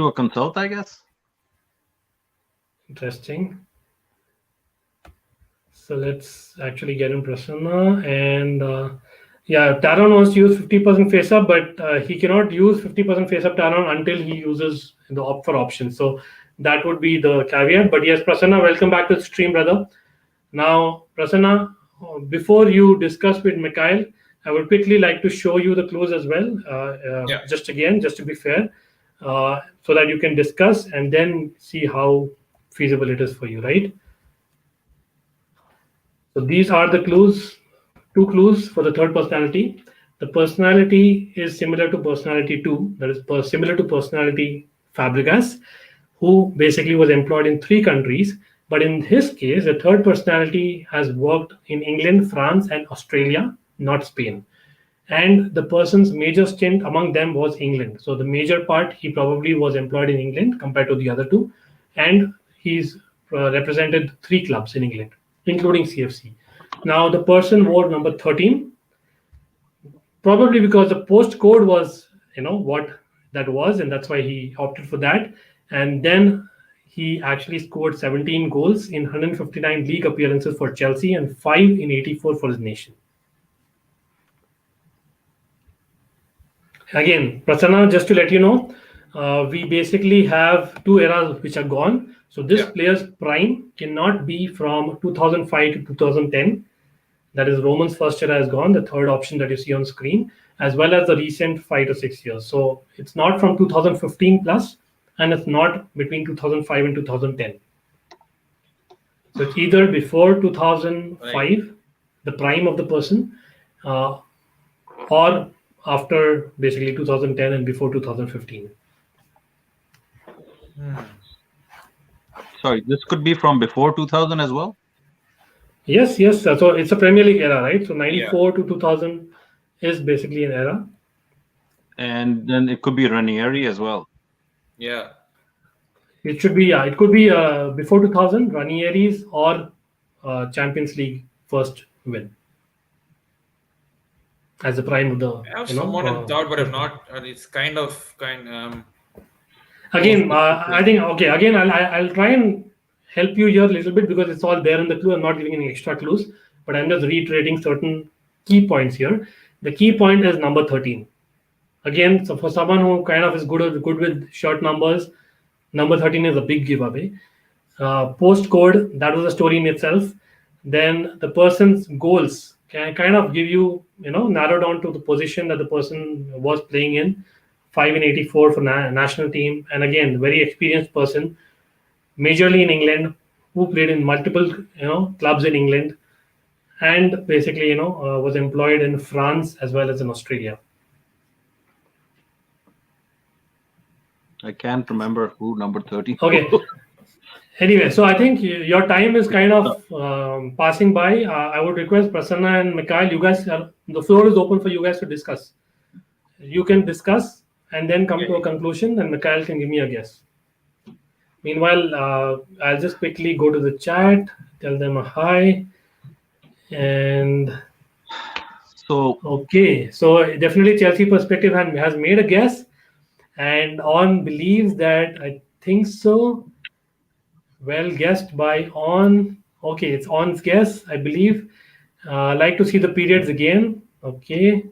a consult, I guess. Interesting. So let's actually get in Prasanna, and yeah, Taron wants to use 50% face up, but he cannot use 50% face up Taron until he uses the opt for option. So that would be the caveat. But yes, Prasanna, welcome back to the stream, brother. Now, Prasanna, before you discuss with McKyle, I would quickly like to show you the clues as well. Yeah. Just to be fair, so that you can discuss and then see how feasible it is for you, right? So these are the clues, two clues for the third personality. The personality is similar to personality 2, that is similar to personality Fabregas, who basically was employed in 3 countries. But in his case, the third personality has worked in England, France, and Australia, not Spain. And the person's major stint among them was England. So the major part, he probably was employed in England compared to the other 2. And he's represented 3 clubs in England, including CFC. Now, the person wore number 13, probably because the postcode was, what that was, and that's why he opted for that. And then he actually scored 17 goals in 159 league appearances for Chelsea and 5 in 84 for his nation. Again, Prasanna, just to let you know, we basically have 2 eras which are gone. So this player's prime cannot be from 2005 to 2010. That is, Roman's first era is gone, the third option that you see on screen, as well as the recent 5 to 6 years. So it's not from 2015 plus, and it's not between 2005 and 2010. So it's either before 2005, the prime of the person, or after basically 2010 and before 2015. Sorry, this could be from before 2000 as well? Yes. So it's a Premier League era, right? So 94 to 2000 is basically an era. And then it could be Ranieri as well. Yeah. It should be, it could be before 2000, Ranieri's or Champions League first win as the prime of the. I have someone in thought, but I'm not. It's kind. Again, I think Again, I'll try and help you here a little bit because it's all there in the clue. I'm not giving any extra clues, but I'm just reiterating certain key points here. The key point is number 13. Again, so for someone who kind of is good with short numbers, number 13 is a big giveaway. Postcode, that was a story in itself. Then the person's goals can kind of give you, narrow down to the position that the person was playing in. 5 in 84 for national team. And again, very experienced person, majorly in England, who played in multiple, clubs in England. And basically, was employed in France as well as in Australia. I can't remember who number 30. Okay. Anyway, so I think your time is kind of passing by. I would request Prasanna and McKyle, you guys, the floor is open for you guys to discuss. You can discuss and then come to a conclusion, and McKyle can give me a guess. Meanwhile, I'll just quickly go to the chat, tell them a hi. And okay, so definitely Chelsea Perspective has made a guess, and On believes that I think so. Well guessed by On. Okay, it's On's guess, I believe. Like to see the periods again. Okay,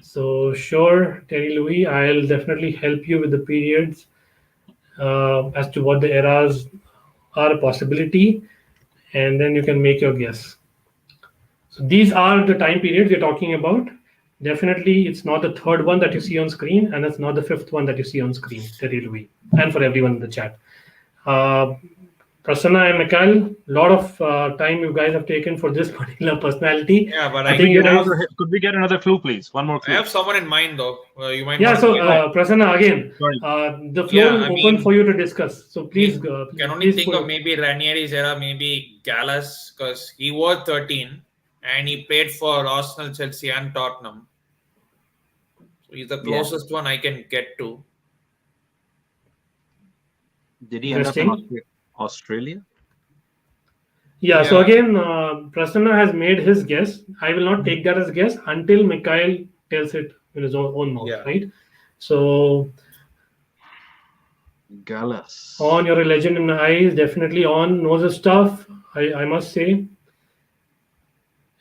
so sure, Terry Louis, I'll definitely help you with the periods as to what the eras are a possibility, and then you can make your guess. So these are the time periods we're talking about. Definitely, it's not the third one that you see on screen, and it's not the fifth one that you see on screen, Terry Louis, and for everyone in the chat. Prasanna and McKyle, a lot of time you guys have taken for this particular personality. Yeah, but I I think you guys. Could we get another clue, please? One more I clue. have someone in mind though. You might Yeah, want so to get Prasanna, again, Sorry. the floor Yeah, is I open mean, for you to discuss. So please, can only please think put of maybe Ranieri's era, maybe Gallas, because he was 13 and he played for Arsenal, Chelsea, and Tottenham. So he's the closest one I can get to. Did he end up in interesting. Australia? Yeah, so Yeah. again, Prasanna has made his guess. I will not take that as guess until Mikhail tells it in his own mouth, Yeah. right? So Gallas. on, you're a legend in the eyes, definitely on, knows his stuff, I must say.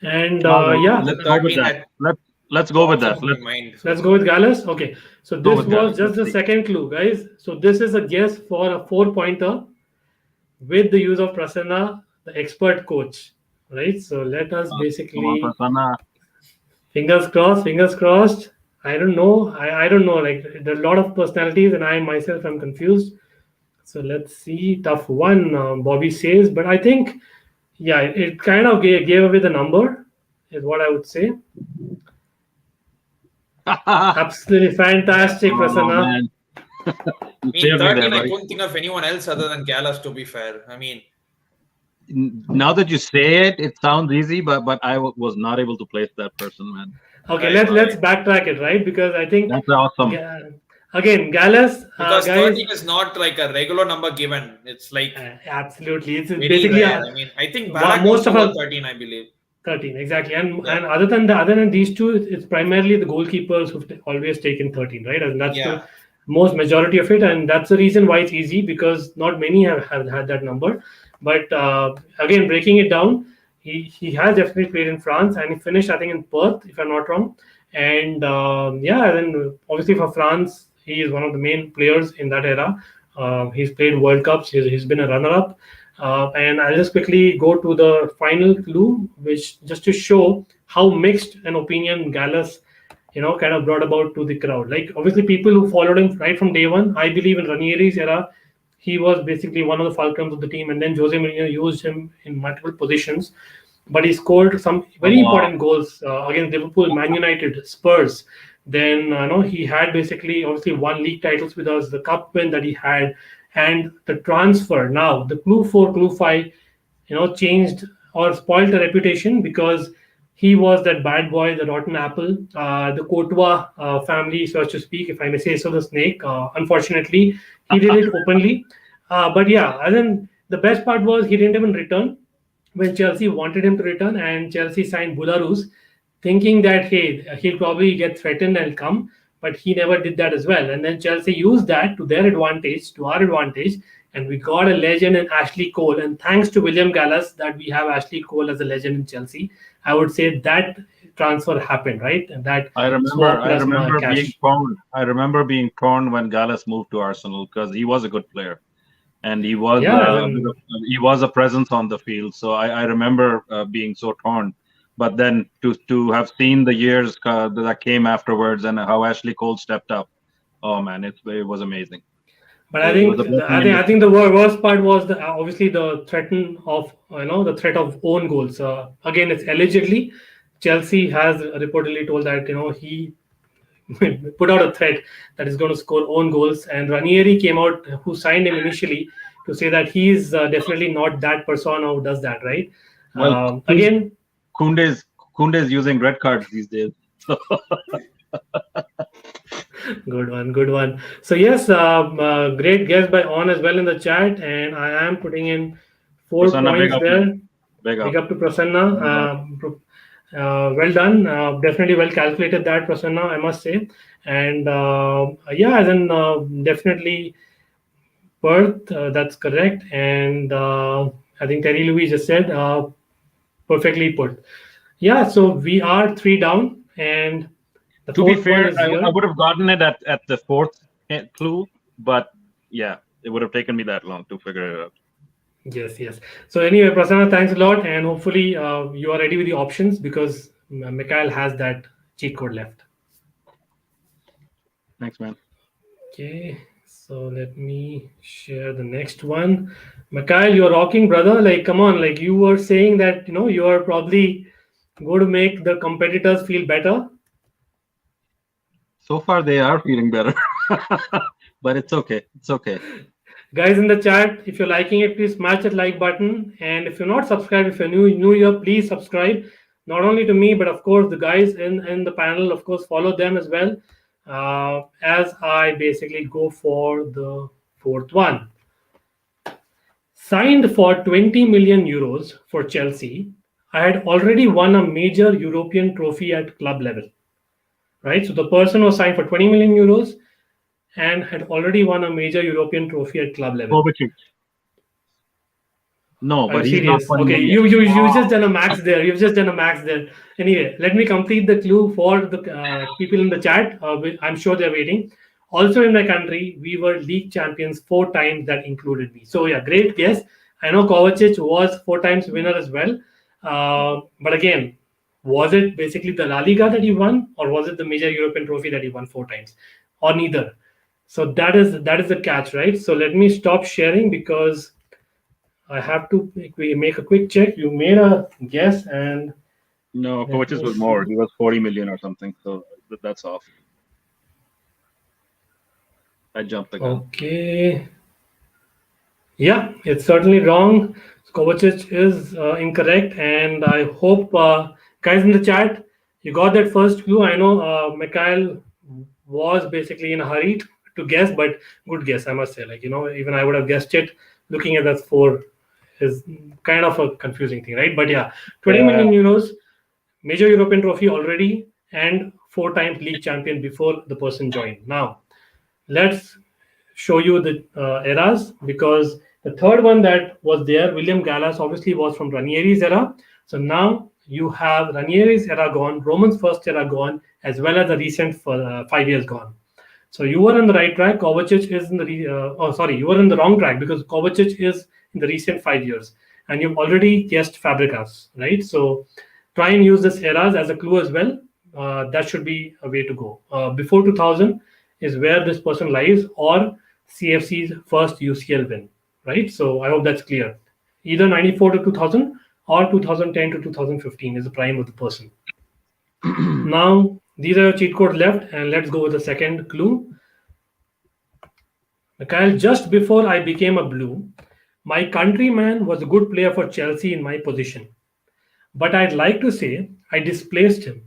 And yeah, Let's go with that. Let's go with that. Pops into my mind. let's go with Gallus. Okay, so Go this with was Gallus. just the Let's see. second clue, guys. So this is a guess for a 4-pointer with the use of Prasanna, the expert coach, right? So let us Come on, basically Prasanna. fingers crossed, fingers crossed. I don't know. I don't know. Like there are a lot of personalities, and I myself am confused. So let's see. Tough one, Bobby says, but I think yeah, it kind of gave away the number, is what I would say. Absolutely fantastic, Oh, Prasanna. man. I mean, Saved me 13, there, I buddy. couldn't think of anyone else other than Gallas, to be fair. I mean, Now that you say it, it sounds easy, but I was not able to place that person, man. Okay, Right, let's backtrack it, right? Because I think That's awesome. again, Gallus, because guys, 13 is not like a regular number given. It's like absolutely, it's very basically rare. I mean, I think most Balak of also our got 13, I believe. 13 exactly, and Yeah. other than these two, it's primarily the goalkeepers who've always taken 13, right? And that's Yeah. the most majority of it, and that's the reason why it's easy because not many have had that number. But again, breaking it down, he has definitely played in France and he finished, I think, in Perth, if I'm not wrong. And yeah, then obviously for France, he is one of the main players in that era. He's played World Cups. He's been a runner-up. And I'll just quickly go to the final clue, which just to show how mixed an opinion Gallus, kind of brought about to the crowd. Like obviously, people who followed him right from day one. I believe in Ranieri's era, he was basically one of the fulcrums of the team, and then Jose Mourinho used him in multiple positions. But he scored some very important goals against Liverpool, Man United, Spurs. Then he had basically obviously won league titles with us, the cup win that he had, and the transfer. Now the clue 4, clue 5, changed or spoiled the reputation because he was that bad boy, the rotten apple, the Courtois family, so to speak, if I may say so, the snake. Unfortunately, he did it openly. But yeah, and then the best part was he didn't even return when Chelsea wanted him to return, and Chelsea signed Bularus, thinking that hey, he'll probably get threatened and come, but he never did that as well. And then Chelsea used that to their advantage, to our advantage, and we got a legend in Ashley Cole. And thanks to William Gallas, that we have Ashley Cole as a legend in Chelsea. I would say that transfer happened, right? And that I remember being torn. I remember being torn when Gallas moved to Arsenal because he was a good player, and he was he was a presence on the field. So I remember being so torn. But then to have seen the years that came afterwards and how Ashley Cole stepped up, oh man, it was amazing. But I think the worst part was obviously the threat of own goals. Again, it's allegedly. Chelsea has reportedly told that he put out a threat that is going to score own goals, and Ranieri came out, who signed him initially, to say that he's definitely not that persona who does that, right? Well, again, Kunde's using red cards these days. Good one. So yes, great guess by On as well in the chat, and I am putting in 4 Prasanna, points there. Big up to Prasanna. Well done. Definitely well calculated that, Prasanna, I must say. And yeah, then definitely Perth, that's correct. And I think Terry Louis just said perfectly put. Yeah, so we are 3 down, and the to be fourth fair, one is here. I would have gotten it at the 4th clue, but yeah, it would have taken me that long to figure it out. Yes. So anyway, Prasanna, thanks a lot, and hopefully you are ready with the options because McKyle has that cheat code left. Thanks, man. Okay, so So let me share the next one. McKyle, you're rocking, brother. Like, come on. Like, you were saying that, you are probably going to make the competitors feel better. So far, they are feeling better, but it's okay. It's okay. Guys in the chat, if you're liking it, please smash that like button. And if you're not subscribed, if you're new here, please subscribe. Not only to me, but of course the guys in the panel, of course, follow them as well. As I basically go for the fourth one. Signed for 20 million euros for Chelsea, I had already won a major European trophy at club level. Right? So the person was signed for 20 million euros and had already won a major European trophy at club level. Kovacic. No, Are but you he's not serious? 20 Okay, million. you just done a max there. You've just done a max there. Anyway, let me complete the clue for the people in the chat. I'm sure they're waiting. Also in my country, we were league champions 4 times. That included me. So yeah, great guess. I know Kovacic was 4 times winner as well. But again, was it basically the La Liga that he won, or was it the major European trophy that he won 4 times, or neither? So that is the catch, right? So let me stop sharing because I have to make a quick check. You made a guess, and No, let Kovacic's me was more. see. He was 40 million or something. So that's off. I jumped the gun. Okay. Yeah, it's certainly wrong. Kovacic is incorrect, and I hope guys in the chat you got that first clue. I know McKyle was basically in a hurry to guess, but good guess, I must say. Like even I would have guessed it. Looking at that score is kind of a confusing thing, right? But yeah, 20 Yeah. million euros, major European trophy already, and 4 times league champion before the person joined. Now let's show you the eras, because the third one that was there, William Gallas, obviously was from Ranieri's era. So now you have Ranieri's era gone, Roman's first era gone, as well as the recent 5 years gone. So you were on the right track. Kovacic is in the you were in the wrong track because Kovacic is in the recent 5 years, and you've already guessed Fabregas, right? So try and use this eras as a clue as well. That should be a way to go. Before 2000 is where this person lies, or CFC's first UCL win, right? So I hope that's clear. Either 94 to 2000 or 2010 to 2015 is the prime of the person. Now, these are your cheat codes left, and let's go with the second clue. Mikhail, just before I became a blue, my countryman was a good player for Chelsea in my position. But I'd like to say I displaced him,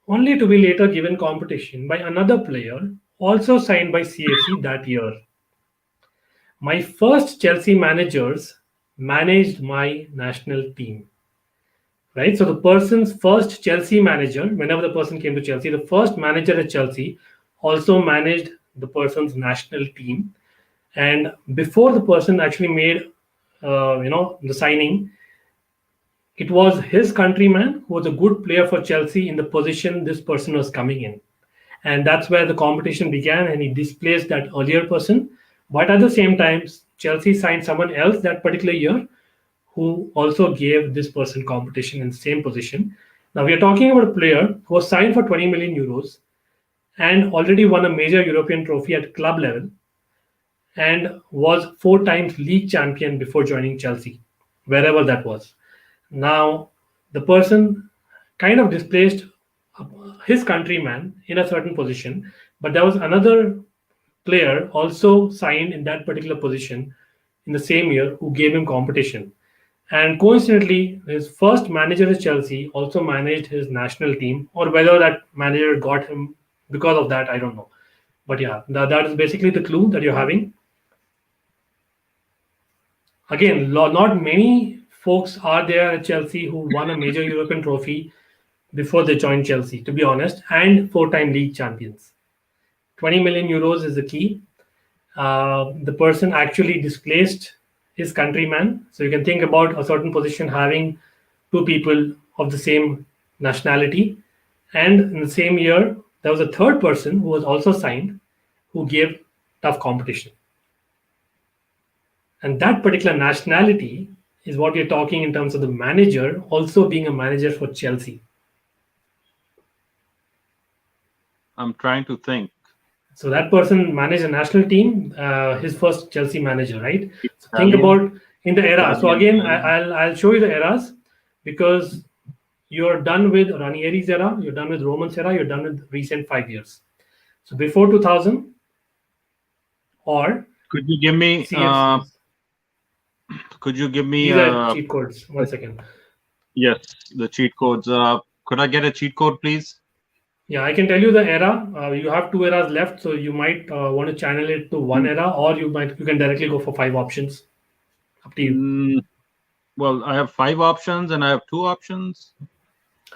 only to be later given competition by another player, also signed by CFC that year. My first Chelsea managers managed my national team. Right? So the person's first Chelsea manager, whenever the person came to Chelsea, the first manager at Chelsea also managed the person's national team. And before the person actually made, the signing, it was his countryman who was a good player for Chelsea in the position this person was coming in. And that's where the competition began, and he displaced that earlier person. But at the same time, Chelsea signed someone else that particular year who also gave this person competition in the same position. Now we are talking about a player who was signed for 20 million euros and already won a major European trophy at club level and was 4 times league champion before joining Chelsea, wherever that was. Now the person kind of displaced his countryman in a certain position, but there was another player also signed in that particular position in the same year who gave him competition. And coincidentally, his first manager at Chelsea also managed his national team, or whether that manager got him because of that, I don't know. But yeah, that is basically the clue that you're having. Again, not many folks are there at Chelsea who won a major European trophy before they joined Chelsea, to be honest, and 4 time league champions. 20 million euros is the key. The person actually displaced his countryman. So you can think about a certain position having two people of the same nationality. And in the same year, there was a third person who was also signed who gave tough competition. And that particular nationality is what we're talking in terms of the manager also being a manager for Chelsea. I'm trying to think. So that person managed a national team, his first Chelsea manager, right? So think Italian. about in the era. So Italian. again, I'll show you the eras because you're done with Ranieri's era, you're done with Roman's era, you're done with recent 5 years. So before 2000 or Could you give me? CFCs. Could you give me? These are cheat codes. 1 second. Yes, the cheat codes. Could I get a cheat code, please? Yeah, I can tell you the era. You have 2 eras left, so you might want to channel it to one era, or you can directly go for 5 options. Up to you. Well, I have 5 options and I have 2 options.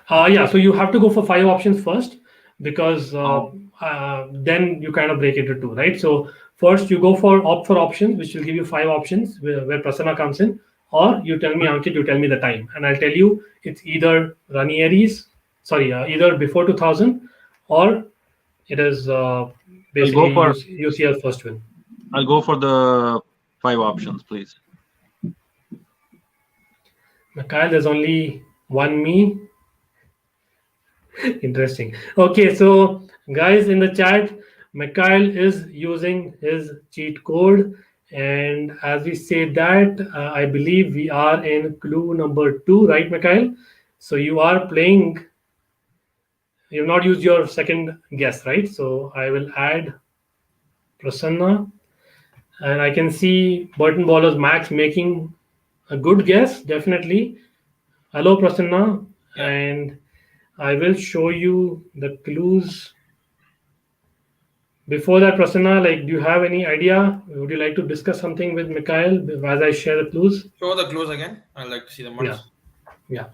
Yeah, so you have to go for 5 options first because then you kind of break it into 2, right? So first you go for opt for options, which will give you 5 options where Prasanna comes in, or you tell me, Ankit, you tell me the time, and I'll tell you it's either Ranieri's, either before 2000 or it is basically UCL first win. I'll go for the 5 options, please. McKyle, there's only one me. Interesting. Okay, so guys in the chat, McKyle is using his cheat code, and as we say that, I believe we are in clue number 2, right, McKyle? So you are playing. You've not used your second guess, right? So I will add Prasanna, and I can see Burton Ballers Max making a good guess, definitely. Hello, Prasanna, and I will show you the clues. Before that, Prasanna, do you have any idea? Would you like to discuss something with McKyle as I share the clues? Show the clues again. I'd like to see them once. Yeah.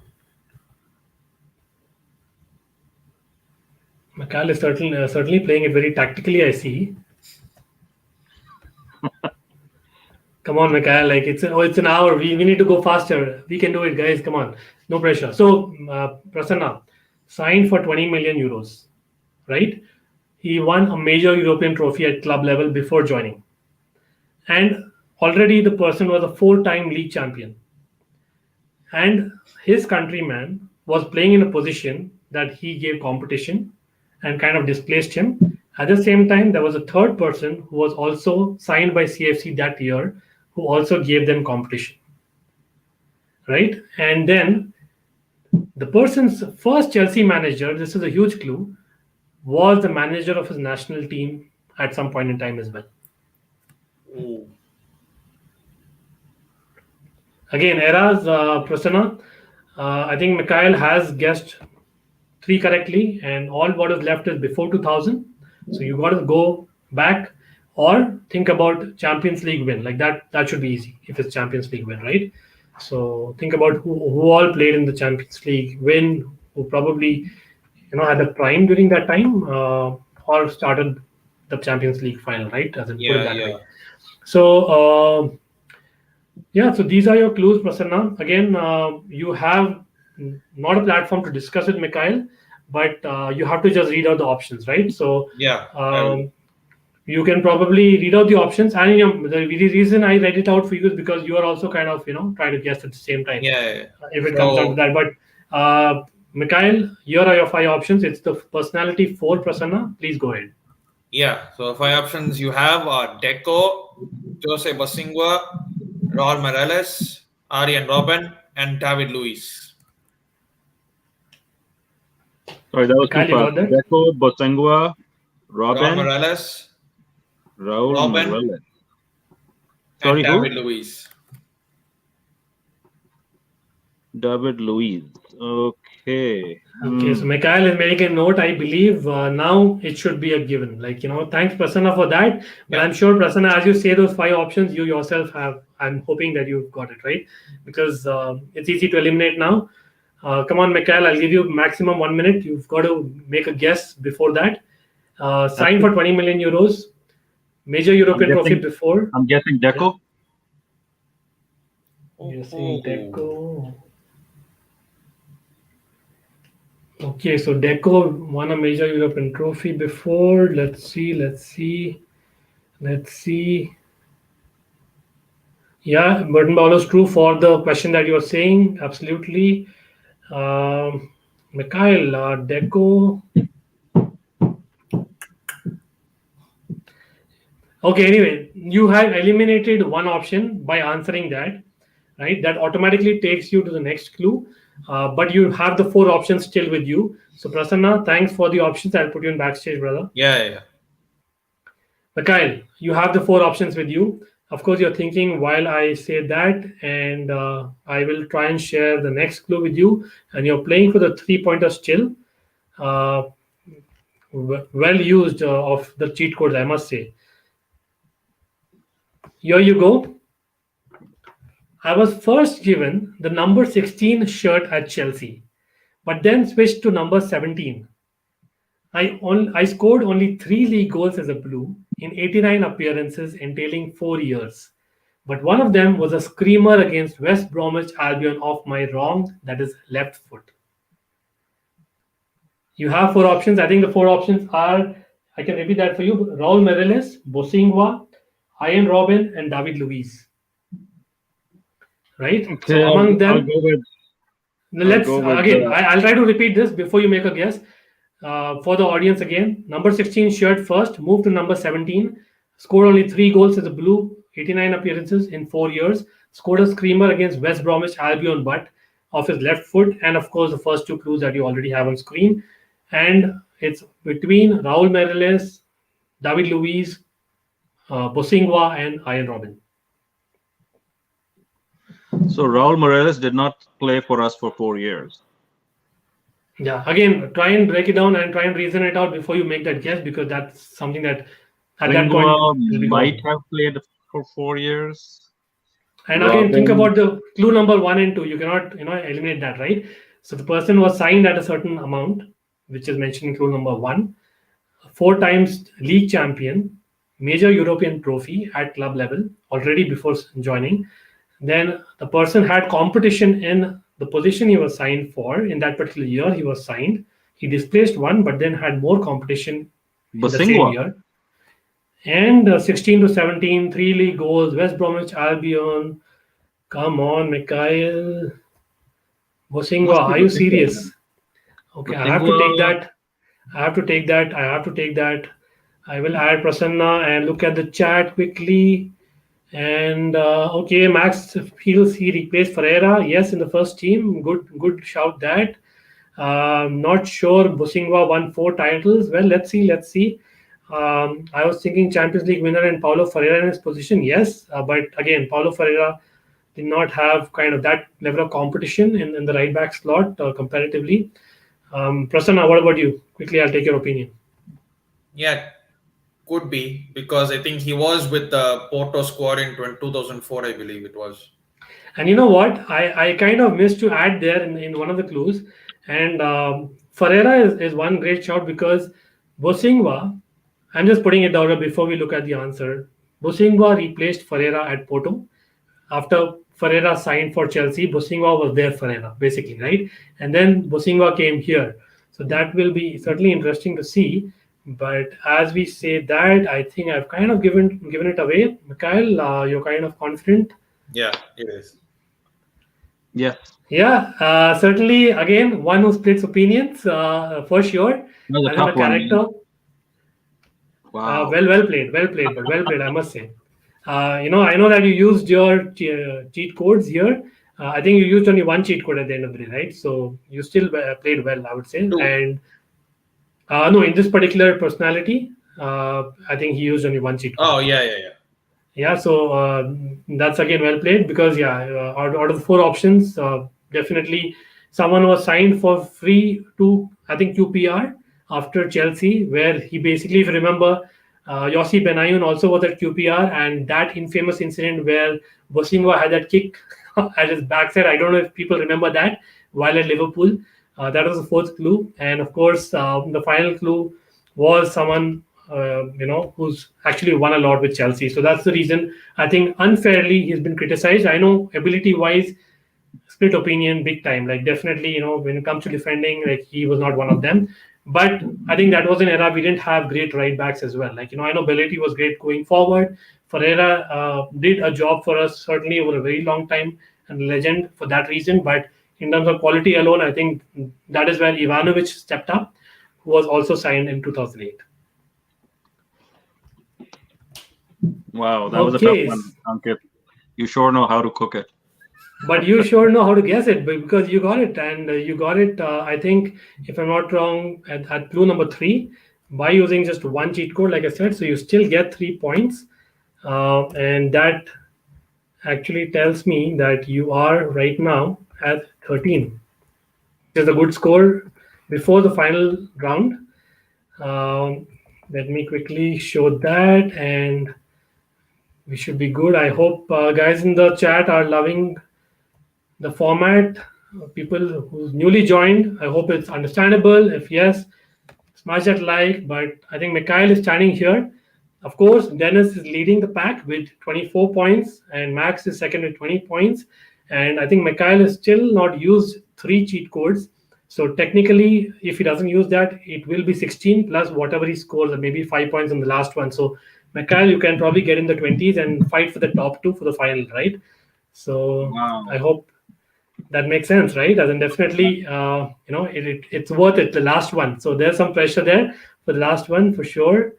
McKyle is certainly playing it very tactically, I see. Come on, McKyle. It's an hour. We need to go faster. We can do it, guys. Come on. No pressure. So, Prasanna signed for 20 million euros, right? He won a major European trophy at club level before joining. And already the person was a 4-time league champion. And his countryman was playing in a position that he gave competition and kind of displaced him. At the same time, there was a third person who was also signed by CFC that year, who also gave them competition. Right? And then the person's first Chelsea manager, this is a huge clue, was the manager of his national team at some point in time as well. Ooh. Again, eras, Prasanna. I think McKyle has guessed 3 correctly, and all what is left is before 2000. So you got to go back or think about Champions League win. That should be easy if it's Champions League win, right? So think about who all played in the Champions League win, who probably had a prime during that time, or started the Champions League final, right? Put it that way. So so these are your clues, Prasanna. Again, you have not a platform to discuss with McKyle, but you have to just read out the options, right? So you can probably read out the options, and the reason I read it out for you is because you are also kind of try to guess at the same time. If it comes down to that, but McKyle, here are your 5 options. It's the personality 4, Prasanna. Please go ahead. Yeah, so 5 options you have are Deco, Jose Bosingua, Raul Morales, Arjen Robben, and David Luiz. Sorry, that was too fast. Deco, Bosingua, Robben, Raul Morales. Sorry, and David Luiz. David Luiz. Okay. So McKyle is making a note. I believe now it should be a given. Thanks, Prasanna, for that. But I'm sure, Prasanna, as you say those 5 options, you yourself have. I'm hoping that you've got it right because it's easy to eliminate now. Come on, McKyle. I'll give you maximum 1 minute. You've got to make a guess before that. Signed for 20 million euros. Major European trophy before. I'm guessing Deco. Guessing Deco. Okay, so Deco won a major European trophy before. Let's see. Yeah, Burton Bowler's true for the question that you're saying. Absolutely. McKyle, Deco. Okay, anyway, you have eliminated one option by answering that, right? That automatically takes you to the next clue. But you have the four options still with you. So, Prasanna, thanks for the options. I'll put you in backstage, brother. Yeah. Mikhail, you have the four options with you. Of course, you're thinking while I say that, and I will try and share the next clue with you. And you're playing for the 3 pointer still. Uh, well used of the cheat codes, I must say. Here you go. I was first given the number 16 shirt at Chelsea, but then switched to number 17. I scored only 3 league goals as a Blue in 89 appearances, entailing 4 years. But one of them was a screamer against West Bromwich Albion off my wrong, that is left foot. You have four options. I think the four options are, I can repeat that for you: Raul Meireles, Bosingwa, Ian Robin, and David Luiz. Right? Okay, So among them, I'll go with. let's go with, again. I'll try to repeat this before you make a guess. For the audience again, number 16 shirt first, moved to number 17, scored only 3 goals as a Blue, 89 appearances in 4 years, scored a screamer against West Bromwich Albion butt off his left foot, and of course the first two clues that you already have on screen. And it's between Raul Meireles, David Luiz, Bosingwa, and Ian Robin. So Raul Morales did not play for us for 4 years. Yeah, again, try and break it down and try and reason it out before you make that guess, because that's something that at that point will be might gone. have played for 4 years. And again, think about the clue number 1 and 2. You cannot, eliminate that, right? So the person was signed at a certain amount, which is mentioned in clue number 1. 4 times league champion, major European trophy at club level already before joining. Then the person had competition in the position he was signed for in that particular year. He was signed. He displaced one, but then had more competition in the same year. And 16 to 17, 3 league goals, West Bromwich Albion. Come on, McKyle. Bosingwa, are you serious? Okay, I have to take that. I have to take that. I will add Prasanna and look at the chat quickly. And okay, Max feels he replaced Ferreira. Yes, in the first team. Good shout that. Not sure Bosingwa won 4 titles. Well, let's see. I was thinking Champions League winner and Paulo Ferreira in his position. Yes, but again, Paulo Ferreira did not have kind of that level of competition in the right back slot comparatively. Prasanna, what about you? Quickly, I'll take your opinion. Yeah, could be, because I think he was with the Porto squad in 2004, I believe it was. And you know what? I kind of missed to add there in one of the clues. And Ferreira is one great shout, because Bosingwa, I'm just putting it down before we look at the answer. Bosingwa replaced Ferreira at Porto. After Ferreira signed for Chelsea, Bosingwa was there Ferreira, basically, right? And then Bosingwa came here. So that will be certainly interesting to see. But as we say that, I think I've kind of given it away. McKyle, you're kind of confident. Yeah, it is. Yeah. Yeah, certainly. Again, one who splits opinions for sure. That was a As tough a character. Wow. Well played. I must say. I know that you used your cheat codes here. I think you used only one cheat code at the end of the day, right? So you still played well, I would say. 2. And no, in this particular personality, I think he used only one cheat code. Oh, yeah. Yeah, so that's again well played, because out of the 4 options, definitely someone was signed for free to, I think, QPR after Chelsea, where he basically, if you remember, Yossi Benayoun also was at QPR, and that infamous incident where Bosingwa had that kick at his backside. I don't know if people remember that while at Liverpool. That was the 4th clue. And of course, the final clue was someone who's actually won a lot with Chelsea. So that's the reason I think unfairly he's been criticized. I know ability-wise, split opinion big time. Like definitely, when it comes to defending, like he was not one of them. But I think that was an era we didn't have great right backs as well. Like, I know Belletti was great going forward. Ferreira did a job for us certainly over a very long time, and legend for that reason. But in terms of quality alone, I think that is where Ivanovic stepped up, who was also signed in 2008. Wow, that was a tough Okay, one, Ankit. You sure know how to cook it. but you sure know how to guess it because you got it, and you got it. I think, if I'm not wrong, at clue number three, by using just one cheat code, like I said, so you still get 3 points, and that actually tells me that you are right now at 13, which is a good score before the final round. Um, Let me quickly show that, and we should be good. I hope guys in the chat are loving the format. People who's newly joined, I hope it's understandable. If yes, smash that like. But I think McKyle is standing here. Of course, Dennis is leading the pack with 24 points, and Max is second with 20 points. And I think McKyle has still not used 3 cheat codes. So technically, if he doesn't use that, it will be 16 plus whatever he scores, or maybe 5 points on the last one. So McKyle, you can probably get in the 20s and fight for the top 2 for the final, right? So Wow. I hope that makes sense, right? As in definitely, it's worth it, the last one. So there's some pressure there for the last one for sure.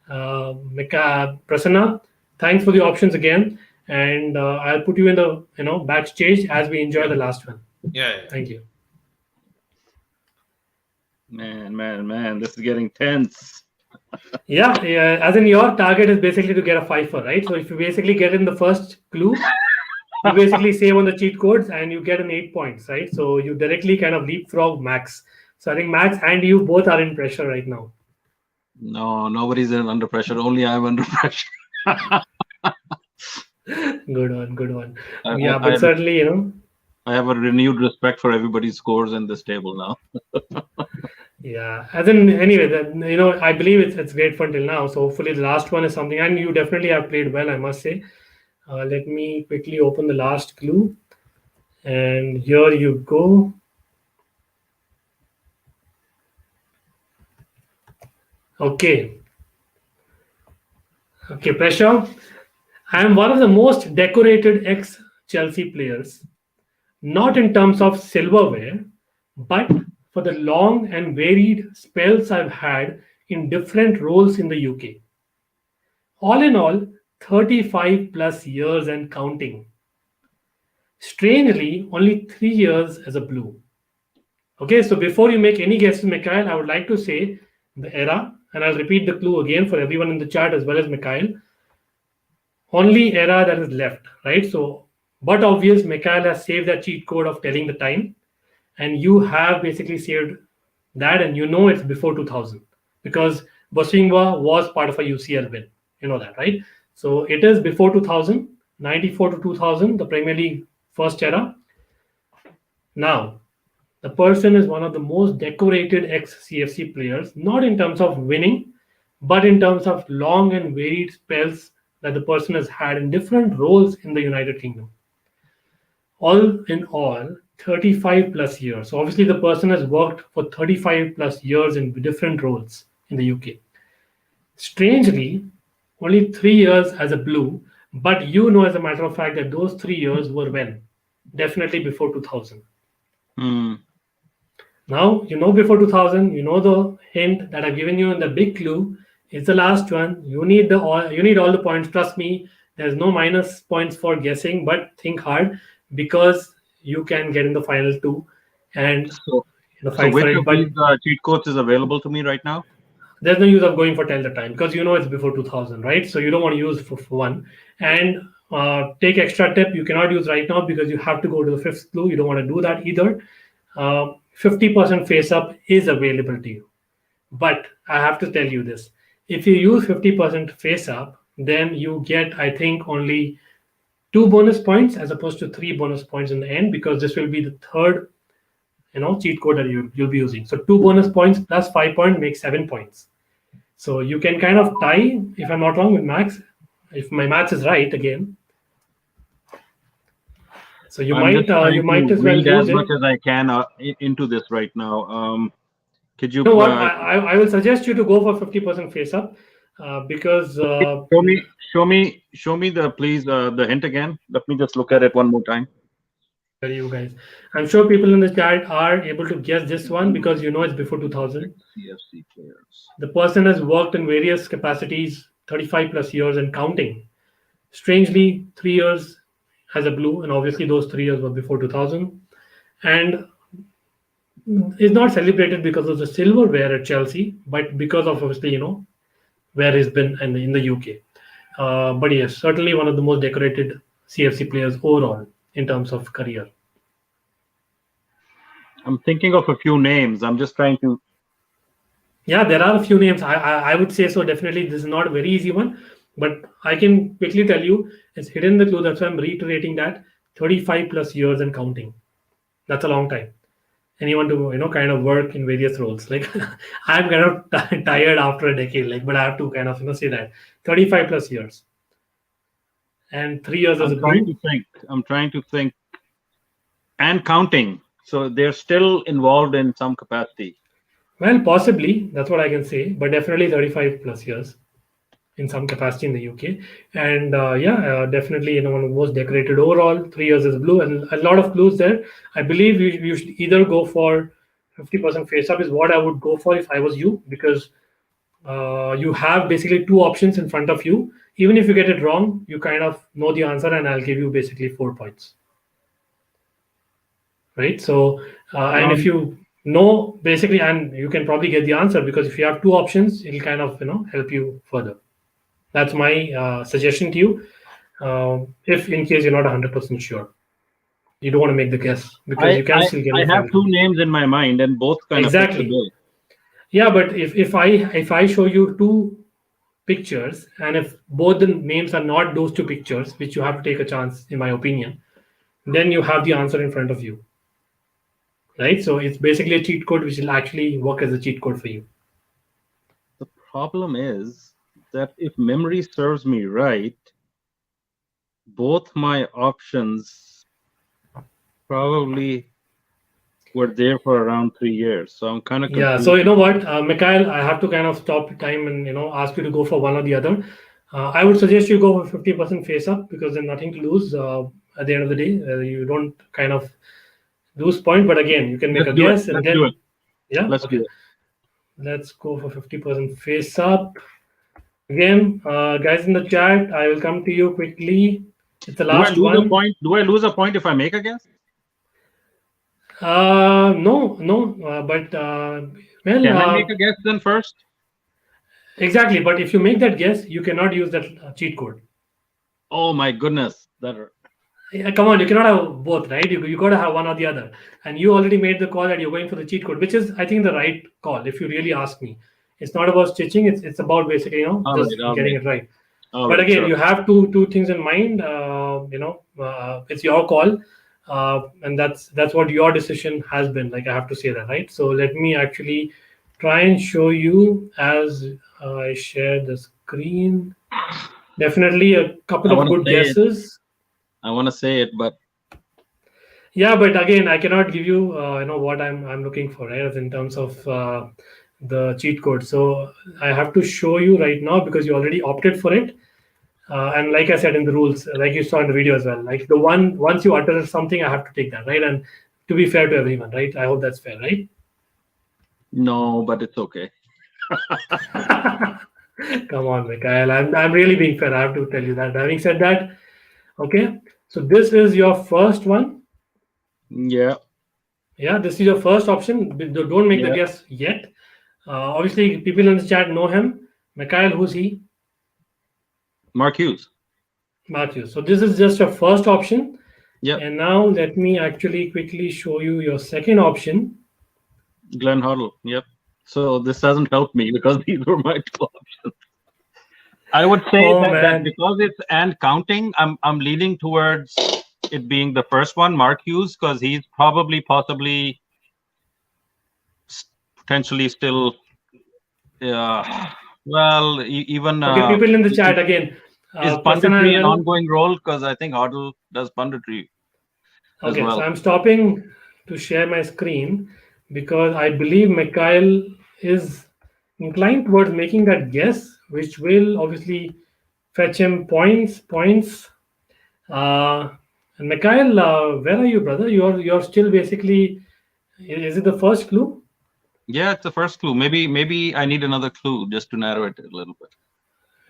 Prasanna, thanks for the options again, and I'll put you in the backstage as we enjoy the last one. Yeah. Thank you. Man, this is getting tense. Yeah, as in your target is basically to get a 5 right? So if you basically get in the first clue, you basically save on the cheat codes and you get an 8 points, right? So you directly kind of leapfrog Max. So I think Max and you both are in pressure right now. No, nobody's under pressure. Only I'm under pressure. Good one. I- But I- certainly, I have a renewed respect for everybody's scores in this table now. yeah. As in, anyway, I believe it's great fun till now. So hopefully the last one is something, and you definitely have played well, I must say. Let me quickly open the last clue, and here you go. Okay, pressure. I am one of the most decorated ex-Chelsea players, not in terms of silverware, but for the long and varied spells I've had in different roles in the UK. All in all, 35 plus years and counting. Strangely, only 3 years as a blue. Okay, so before you make any guesses, McKyle, I would like to say the era, and I'll repeat the clue again for everyone in the chat as well as McKyle. Only era that is left, right? So, but obvious, McKyle has saved that cheat code of telling the time, and you have basically saved that, and it's before 2000 because Bosingwa was part of a UCL win. You know that, right? So it is before 2000, 94 to 2000, the Premier League first era. Now, the person is one of the most decorated ex-CFC players, not in terms of winning, but in terms of long and varied spells that the person has had in different roles in the United Kingdom. All in all, 35 plus years. So obviously the person has worked for 35 plus years in different roles in the UK. Strangely, only 3 years as a blue, but as a matter of fact that those 3 years were when? Definitely before 2000. Now, before 2000, the hint that I've given you in the big clue is the last one. You need all the points. Trust me, there's no minus points for guessing, but think hard because you can get in the final 2 and fight which for it. of But these cheat codes is available to me right now? there's no use of going for tell the time because it's before 2000, right? So you don't want to use for one. And take extra tip, you cannot use right now because you have to go to the 5th clue. You don't want to do that either. 50% face up is available to you. But I have to tell you this. If you use 50% face up, then you get, I think, only 2 bonus points as opposed to 3 bonus points in the end because this will be the third cheat code that you'll be using. So 2 bonus points plus 5 points makes 7 points. So you can kind of tie, if I'm not wrong, with Max, if my maths is right again. So you might as well use as it. much as I can into this right now. Could you? You know what? I will suggest you to go for 50% face up because show me please the hint again. Let me just look at it one more time. You guys, I'm sure people in the chat are able to guess this one because it's before 2000. CFC players. The person has worked in various capacities 35 plus years and counting. Strangely, 3 years as a blue, and obviously those 3 years were before 2000. And is not celebrated because of the silverware at Chelsea, but because of obviously where he's been in the UK. But yes, certainly one of the most decorated CFC players overall in terms of career. I'm thinking of a few names. I'm just trying to. Yeah, there are a few names. I would say so. Definitely, this is not a very easy one, but I can quickly tell you it's hidden the clue. That's why I'm reiterating that 35 plus years and counting. That's a long time. Anyone to kind of work in various roles. Like I'm kind of tired after a decade. Like, but I have to kind of say that 35 plus years and 3 years as a blue. I'm trying to think, and counting. So they're still involved in some capacity. Well, possibly that's what I can say, but definitely 35 plus years in some capacity in the UK. And definitely one of the most decorated overall. 3 years as blue, and a lot of clues there. I believe you should either go for 50% face up is what I would go for if I was you, because you have basically two options in front of you. Even if you get it wrong, you kind of know the answer, and I'll give you basically 4 points. Right? So, and if you know basically, and you can probably get the answer, because if you have two options, it'll kind of help you further. That's my suggestion to you. If in case you're not 100% sure, you don't want to make the guess, because you can still get it. I have two names in my mind, and both kind of fit the bill. Yeah, but if I show you two pictures, and if both the names are not those two pictures, which you have to take a chance, in my opinion, then you have the answer in front of you. Right? So it's basically a cheat code which will actually work as a cheat code for you. The problem is that if memory serves me right, both my options probably were there for around 3 years. So I'm kind of confused. Yeah. So you know what, McKyle, I have to kind of stop time and ask you to go for one or the other. I would suggest you go for 50% face up, because there's nothing to lose at the end of the day. You don't kind of lose point, but again, you can make a guess and then Let's do it. Let's go for 50% face up. Again, guys in the chat, I will come to you quickly. It's the last one. Do I lose a point if I make a guess? No, but well, can I make a guess then first? Exactly, but if you make that guess, you cannot use that cheat code. Oh my goodness, come on, you cannot have both, right? You got to have one or the other. And you already made the call that you're going for the cheat code, which is, I think, the right call, if you really ask me. It's not about stitching. It's about basically, getting it right. But again, you have two things in mind. It's your call. And that's what your decision has been. Like, I have to say that, right? So let me actually try and show you as I share the screen. Definitely a couple of good guesses. I want to say it, but yeah, but again, I cannot give you what I'm looking for, right? In terms of the cheat code. So I have to show you right now, because you already opted for it. And like I said in the rules, like you saw in the video as well, like once you utter something, I have to take that, right? And to be fair to everyone, right? I hope that's fair, right? No, but it's okay. Come on, McKyle. I'm really being fair. I have to tell you that. Having said that, okay. So this is your first one. Yeah. Yeah, this is your first option. Don't make the guess yet. Obviously, people in the chat know him. McKyle, who's he? Mark Hughes. So this is just your first option. Yeah. And now let me actually quickly show you your second option. Glenn Hoddle. Yep. So this doesn't help me, because these were my two options. I would say that because it's and counting, I'm leaning towards it being the first one, Mark Hughes, because he's possibly potentially still even okay, people in the chat again. Is punditry an ongoing role? Because I think Hoddle does punditry as well. So I'm stopping to share my screen, because I believe McKyle is inclined towards making that guess, which will obviously fetch him points. And McKyle, where are you, brother? You're still basically. Is it the first clue? Yeah, it's the first clue. Maybe I need another clue just to narrow it a little bit.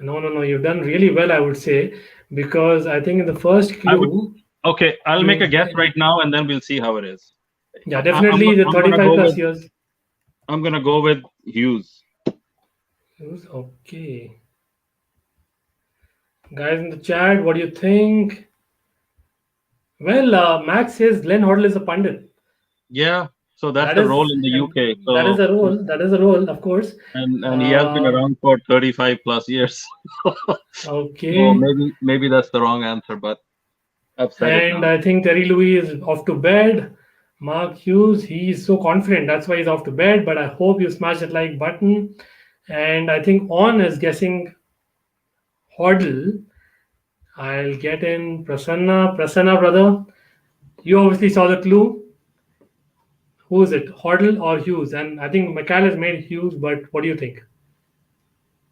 No. You've done really well, I would say, because I think in the first I would. clue, Okay, I'll make a you, guess right now, and then we'll see how it is. yeah, I'm definitely the I'm gonna 35 go plus with years. Hughes. Okay. Guys in the chat, what do you think? Well, Max says Glenn Hoddle is a pundit. Yeah, so that's That the role is, in the and UK. that is So a role. That is a role, of course. and he has been Uh, around for 35 plus years. So okay. maybe that's the wrong answer, but I've said it And now. I think Terry Louis is off to bed. Mark Hughes, he's so confident. That's why he's off to bed. But I hope you smash that like button. And I think On is guessing Hoddle. I'll get in Prasanna. Prasanna, brother. You obviously saw the clue. Who is it? Hoddle or Hughes? And I think McKyle has made Hughes, but what do you think?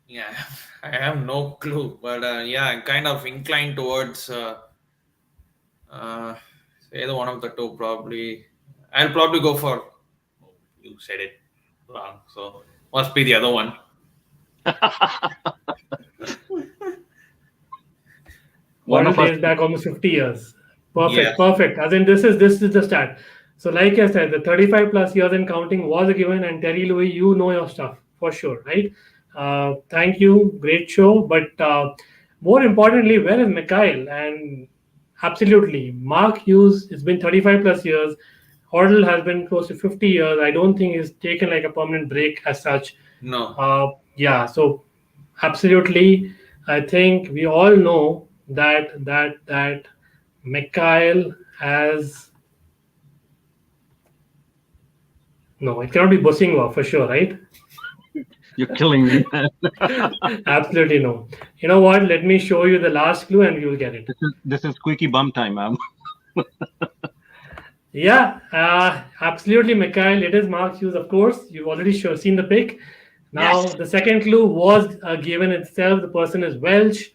Yeah, I have no clue, but yeah, I'm kind of inclined towards uh, either one of the two. Probably, I'll probably go for. Oh, you said it wrong, so must be the other one. One Hoddle of us. dates back almost 50 years. Yeah, Perfect. As in, this is the stat. So, like I said, the 35 plus years and counting was a given. And Terry Louis, you know your stuff for sure, right? Thank you, great show. But more importantly, where is McKyle? And absolutely, Mark Hughes. It's been 35 plus years. Hoddle has been close to 50 years. I don't think he's taken like a permanent break as such. no, Yeah, so absolutely, I think we all know that McKyle has no. It cannot be Bosingwa for sure, right? You're killing me, man. Absolutely no. You know what? Let me show you the last clue, and you'll get it. This is squeaky bum time, man. Yeah, absolutely, Mikhail. It is Mark Hughes, of course. You've already seen the pic. Now, yes, the second clue was given itself. The person is Welsh,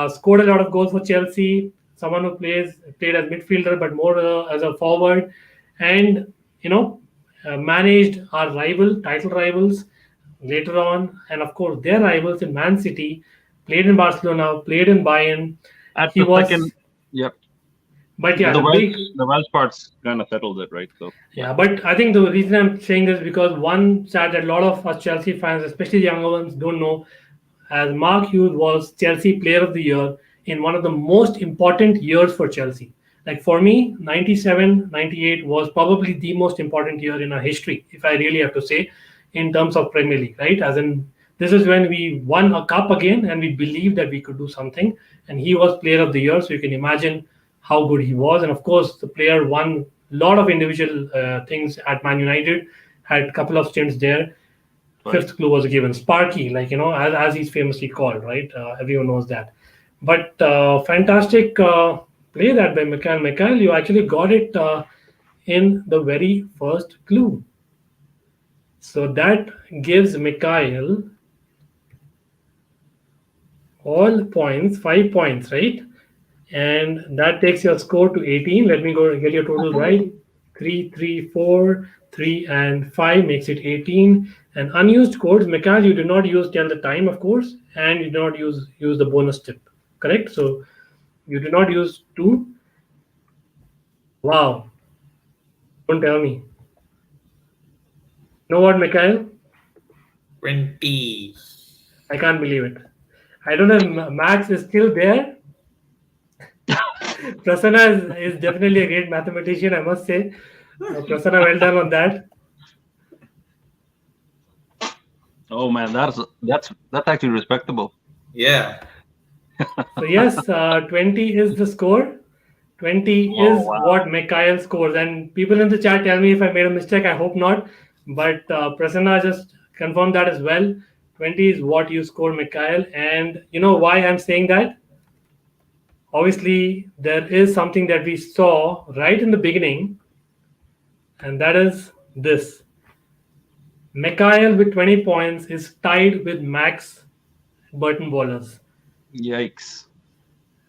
scored a lot of goals for Chelsea. Someone who played as midfielder, but more as a forward, and you know, managed our title rivals later on, and of course their rivals in Man City. Played in Barcelona, played in Bayern. At He the second, was, yep. but yeah, The the Welsh, big the Welsh parts kind of settled it, right? So Yeah, but I think the reason I'm saying this is because one stat that a lot of us Chelsea fans, especially the younger ones, don't know, as Mark Hughes was Chelsea Player of the Year in one of the most important years for Chelsea. Like for me, 97, 98 was probably the most important year in our history, if I really have to say, in terms of Premier League, right? As in, this is when we won a cup again and we believed that we could do something. And he was Player of the Year, so you can imagine how good he was. And of course, the player won a lot of individual things at Man United, had a couple of stints there. right. Fifth clue was given, Sparky, like as he's famously called, right? Everyone knows that. But fantastic play that by McKyle. McKyle, you actually got it in the very first clue. So that gives McKyle all points, 5 points, right? And that takes your score to 18. Let me go get your total right. 3, 3, 4, 3, and 5 makes it 18. And unused codes, Mikhail, you did not use till the time, of course, and you did not use the bonus tip, correct? So you did not use 2. Wow, don't tell me. You know what, Mikhail? 20. I can't believe it. I don't know if Max is still there. Prasanna is definitely a great mathematician, I must say. Prasanna, well done on that. Oh man, that's actually respectable. Yeah, So yes, 20 is the score. 20 Oh is wow. what Mikhail scores. And people in the chat tell me if I made a mistake. I hope not. But Prasanna just confirmed that as well. 20 is what you score, Mikhail. And you know why I'm saying that? Obviously, there is something that we saw right in the beginning, and that is this. Mikhail with 20 points is tied with Max Burton bowlers. Yikes.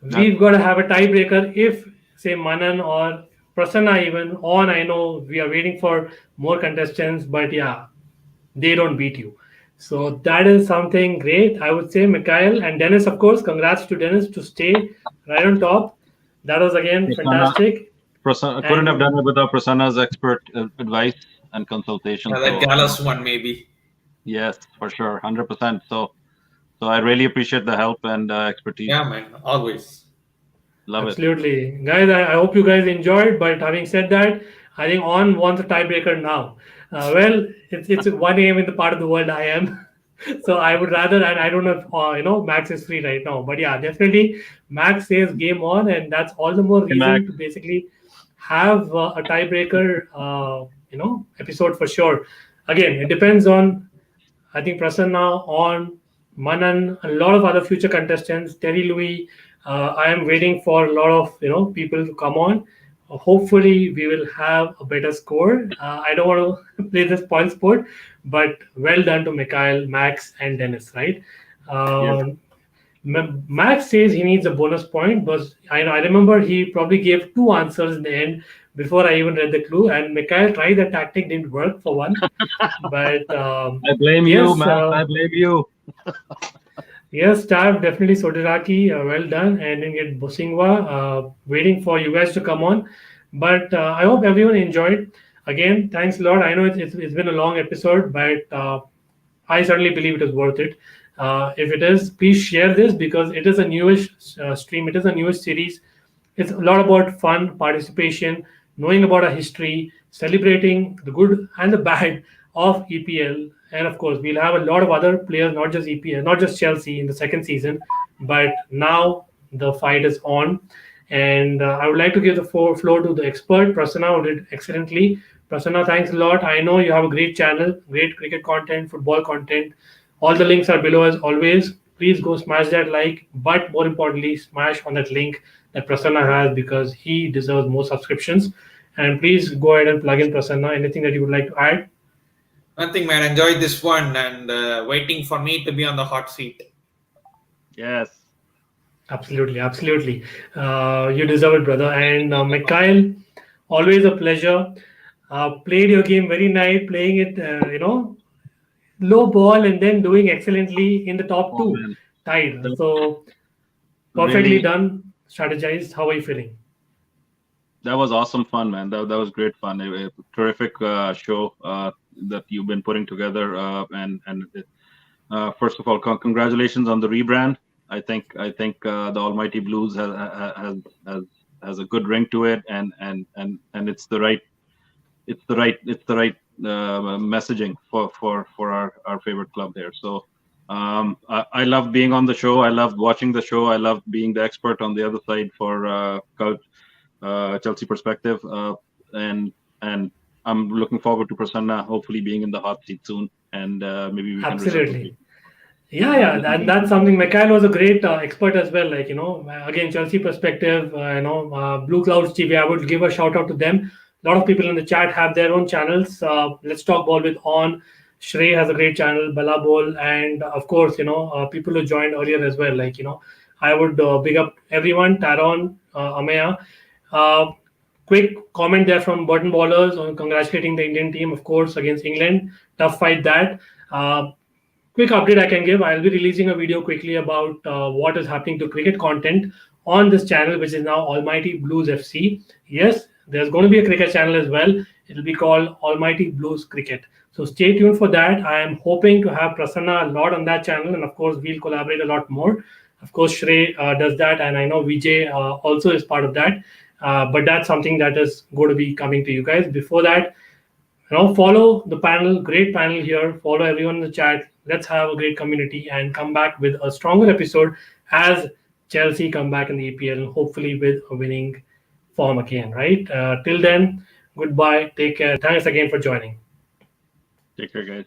We've got to have a tiebreaker if, say, Manan or Prasanna even on. I know we are waiting for more contestants, but yeah, they don't beat you. So that is something great. I would say McKyle and Dennis, of course. Congrats to Dennis to stay right on top. That was again Prasanna, fantastic. couldn't have And done it without Prasanna's expert advice and consultation. Yeah, that So Gallus one maybe. yes, for sure, 100%. So I really appreciate the help and expertise. Yeah, man, always. Love it. absolutely, guys. I hope you guys enjoyed. But having said that, I think On wants a tiebreaker now. Well, it's 1 a.m. in the part of the world I am. So I would rather, and I don't know if Max is free right now, but yeah, definitely Max says game on, and that's all the more Hey, Max. reason to basically have a tiebreaker, episode for sure. Again, it depends on, I think, Prasanna, on Manan, a lot of other future contestants, Terry Louis. I am waiting for a lot of people to come on. Hopefully, we will have a better score. I don't want to play the spoil sport, but well done to McKyle, Max, and Dennis. Right? Yes. Max says he needs a bonus point, but I remember he probably gave two answers in the end before I even read the clue. And Mikhail tried the tactic, didn't work for one. But I blame you, yes, Max. I blame you. yes, staff definitely Sodiraki, well done, and then get Bosingwa. Waiting for you guys to come on, but I hope everyone enjoyed. Again, thanks a lot. I know it's been a long episode, but I certainly believe it is worth it. If it is, please share this because it is a newish stream. It is a newish series. It's a lot about fun, participation, knowing about our history, celebrating the good and the bad of EPL. And of course, we'll have a lot of other players, not just EPL, not just Chelsea in the second season, but now the fight is on. And I would like to give the floor to the expert, Prasanna, who did excellently. Prasanna, thanks a lot. I know you have a great channel, great cricket content, football content. All the links are below as always. Please go smash that like, but more importantly, smash on that link that Prasanna has because he deserves more subscriptions. And please go ahead and plug in Prasanna. Anything that you would like to add? Nothing, man. Enjoyed this one and waiting for me to be on the hot seat. Yes. Absolutely, absolutely. You deserve it, brother. And Mikhail, always a pleasure. Played your game very nice, playing it, low ball and then doing excellently in the top Oh, two, man. tied. That- So perfectly Really, done, strategized. How are you feeling? that was awesome fun, man. That was great fun. A terrific show that you've been putting together. First of all, congratulations on the rebrand. I think the Almighty Blues has a good ring to it, and it's the right messaging for our favorite club there. So I love being on the show. I loved watching the show. I loved being the expert on the other side for Chelsea perspective, and I'm looking forward to Prasanna hopefully being in the hot seat soon, and maybe we can reciprocate. Absolutely. Yeah, that's something. Mikhail was a great expert as well. Like, again, Chelsea perspective, Blue Clouds TV, I would give a shout out to them. A lot of people in the chat have their own channels. Let's Talk Ball with On. Shrey has a great channel, Bala Ball, and of course, people who joined earlier as well. Like, I would big up everyone, Taron, Amaya. Uh, Quick comment there from Burton Ballers on congratulating the Indian team, of course, against England. Tough fight that. Uh, Quick update I can give. I'll be releasing a video quickly about what is happening to cricket content on this channel, which is now Almighty Blues FC. Yes, there's going to be a cricket channel as well. It'll be called Almighty Blues Cricket. So stay tuned for that. I am hoping to have Prasanna a lot on that channel, and of course, we'll collaborate a lot more. Of course, Shrey does that, and I know Vijay also is part of that. But that's something that is going to be coming to you guys. Before that, follow the panel, great panel here. Follow everyone in the chat. Let's have a great community and come back with a stronger episode as Chelsea come back in the EPL and hopefully with a winning form again, right? Till then, goodbye. Take care. Thanks again for joining. Take care, guys.